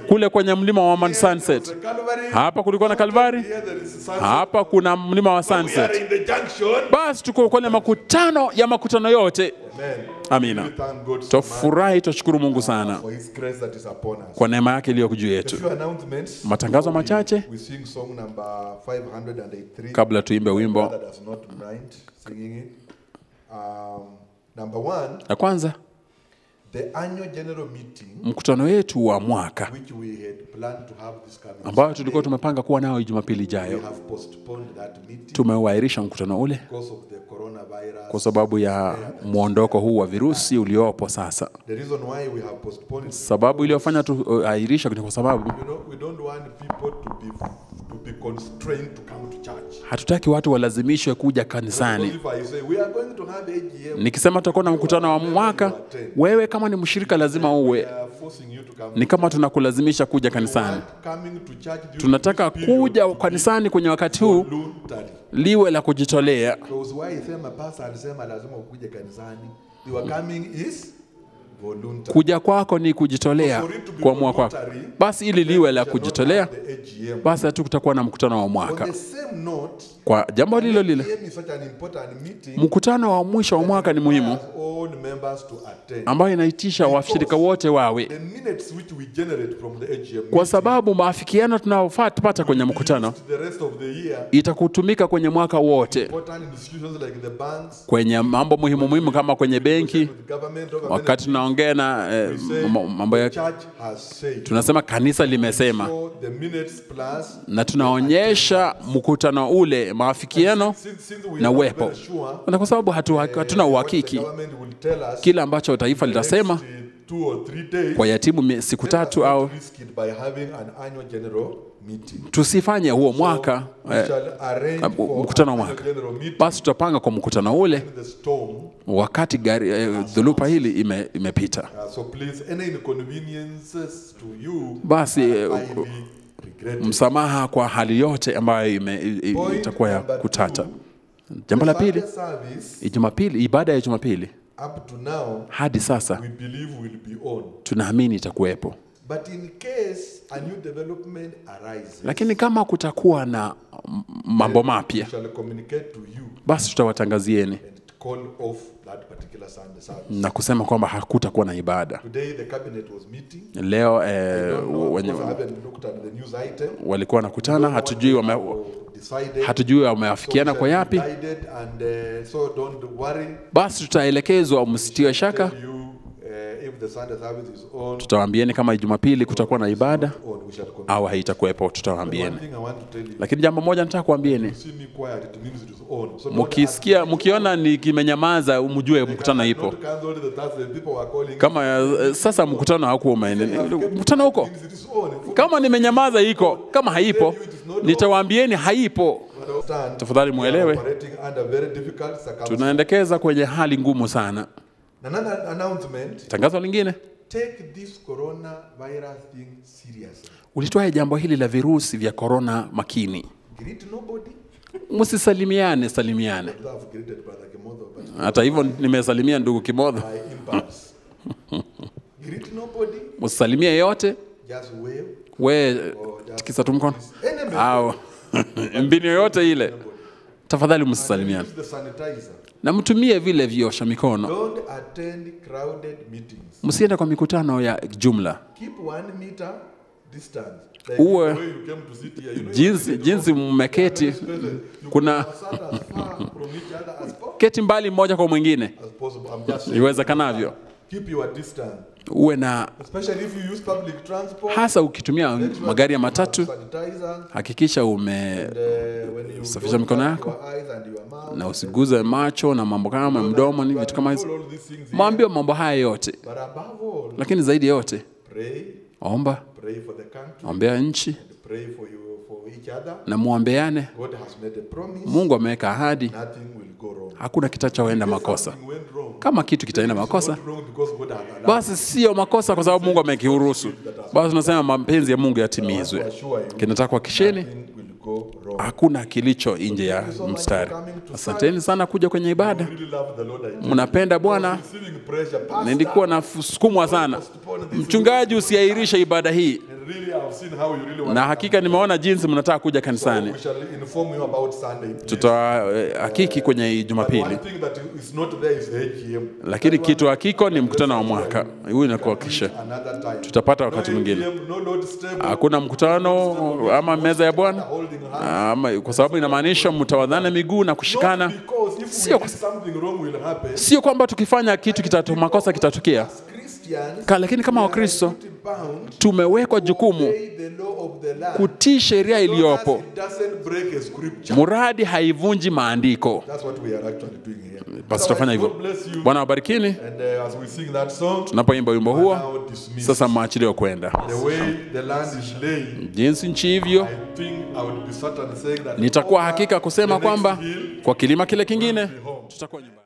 kule kwenye mlima wa Mount Sunset. Calvary. Hapa kulikuwa na Kalvari, Here there is sunset. hapa kuna mlima wa We are Sunset. in the junction. Basi tuko kwenye makutano ya makutano yote. Amen. Amina. We thank God so much Tufurahi, tushukuru Mungu sana for his grace that is upon us. kwa neema yake iliyo juu A yetu. few announcements. Matangazo machache We sing song number 583. kabla tuimbe wimbo. Brother does not mind singing it. Number 1, La kwanza, the annual general meeting, mkutano wetu wa mwaka which we had planned to have this coming ambao tulikuwa Sunday, tumepanga kuwa nao Jumapili we ijayo, have postponed that meeting tumeuahirisha mkutano ule because of the coronavirus. kwa sababu ya muondoko huu wa virusi uliopo sasa. The reason why we have postponed it, Sababu iliyofanya tuahirisha ni kwa sababu you know, we don't want people to be constrained to come to church. hatutaki watu walazimishwe kuja kanisani. Because if I say we are going to have AGM, Nikisema tutakuwa na mkutano wa mwaka, wewe kama ni mshirika lazima uwe. we are forcing you to come. Ni kama tunakulazimisha kuja kanisani. Coming to church during Tunataka this period kuja kanisani kwenye wakati huu voluntary. liwe la kujitolea. Because why sema pastor alisema lazima ukuje kanisani. Your coming is voluntary. Kuja kwako ni kujitolea kuamua kwako. Basi ili liwe la kujitolea, The AGM. basi hatu kutakuwa na mkutano wa On mwaka. the same note, Kwa jambo lilo lile, AGM is such an important meeting. mkutano wa mwisho wa mwaka ni muhimu, As all members to attend. ambayo inaitisha washirika wote wawe, The minutes which we generate from the AGM kwa sababu maafikiano tunayofaa tupata kwenye mkutano the rest of the year, itakutumika kwenye mwaka wote, important institutions like the banks, kwenye mambo muhimu kama kwenye benki. with government, Wakati tunaongea na mambo ya church has said. tunasema kanisa limesema, So the minutes plus, na tunaonyesha mkutano ule maafikiano since we na are uwepo, very sure, na kwa sababu hatuna what the uhakiki government will tell us kile ambacho taifa litasema next 2 or 3 days, kwa yatimu siku let us tatu not au risk it by having an annual general meeting. tusifanye huo mwaka We shall arrange for mkutano wa an mwaka. annual general meeting Basi tutapanga kwa mkutano ule in the storm. wakati dhulupa hili imepita. So please, any inconveniences to you Basi are highly regretted. msamaha kwa hali yote ambayo itakuwa ya kutata. Jambo la pili, Sunday service, ibada ya Jumapili up to now, hadi sasa we believe will be on. tunaamini itakuwepo, But in case a new development arises, lakini kama kutakuwa na mambo we mapya, shall communicate to you basi tutawatangazieni and call off that particular Sunday service. na kusema kwamba hakutakuwa na ibada. Today the cabinet was meeting. Leo Wenye haven't looked at the news item. walikuwa wanakutana, hatujui wameafikiana kwa yapi. So don't worry. Basi tutaelekezwa, msitiwe shaka. If the Sunday service is on, Tutawaambieni kama Jumapili kutakuwa na ibada on, we shall continue. au haitakuwepo, tutawaambieni. One thing I want to tell you, Lakini jambo moja nataka kuambieni, see me quiet, it means it is on. So don't mkiona nikimenyamaza, mjue mkutano ipo. not cancel the Thursday. People were calling. Kama sasa mkutano hauko mkutano huko, It is on. kama nimenyamaza iko, kama haipo nitawaambieni haipo. Understand? Tafadhali muelewe, Operating under very difficult circumstances. tunaendekeza kwenye hali ngumu sana. Another announcement, Tangazo lingine, take this coronavirus thing seriously. ulitwae jambo hili la virusi vya korona makini. Greet nobody, Msisalimiane, salimiane. Hata hivyo nimesalimia ndugu Kimodho. Msisalimie yote. We tikisa tu mkono. Au mbinu yote ile. Tafadhali msisalimiane. Na mtumie vile viosha mikono. Msiende kwa mikutano ya jumla. Uwe jinsi mmeketi, kuna keti mbali mmoja kwa mwingine iwezekanavyo. Uwe na, hasa ukitumia magari ya matatu, hakikisha umesafisha mikono yako na usiguze macho na mambo kama mdomo ni vitu kama hizo. Mwambie mambo haya yote, lakini zaidi yote omba, ombea nchi na muombeane. Mungu ameweka ahadi, hakuna kitachoenda makosa. Kama kitu kitaenda makosa, basi sio makosa kwa sababu Mungu amekiruhusu. Basi tunasema mapenzi ya Mungu yatimizwe. Kinataka kisheni, hakuna kilicho nje ya mstari. Asanteni sana kuja kwenye ibada. Mnapenda Bwana. Nilikuwa nasukumwa sana. Mchungaji, usiahirishe ibada hii. Na hakika nimeona jinsi mnataka kuja kanisani. Tutahakiki kwenye Jumapili. Lakini kitu hakiko ni mkutano wa mwaka. Huu inakuhakikisha tutapata wakati mwingine. Hakuna mkutano ama meza ya Bwana. Kwa sababu inamaanisha mtawadhana miguu na kushikana. Sio kwamba tukifanya kitu makosa kitatukia. Lakini kama Wakristo tumewekwa jukumu kutii sheria iliyopo, muradi haivunji maandiko. Basi tutafanya hivyo. Bwana wabarikini. Tunapoimba wimbo huo, sasa maachilio kwenda. Jinsi nchi hivyo, nitakuwa hakika kusema kwamba kwa kilima kile kingine tutakuwa nyumbani.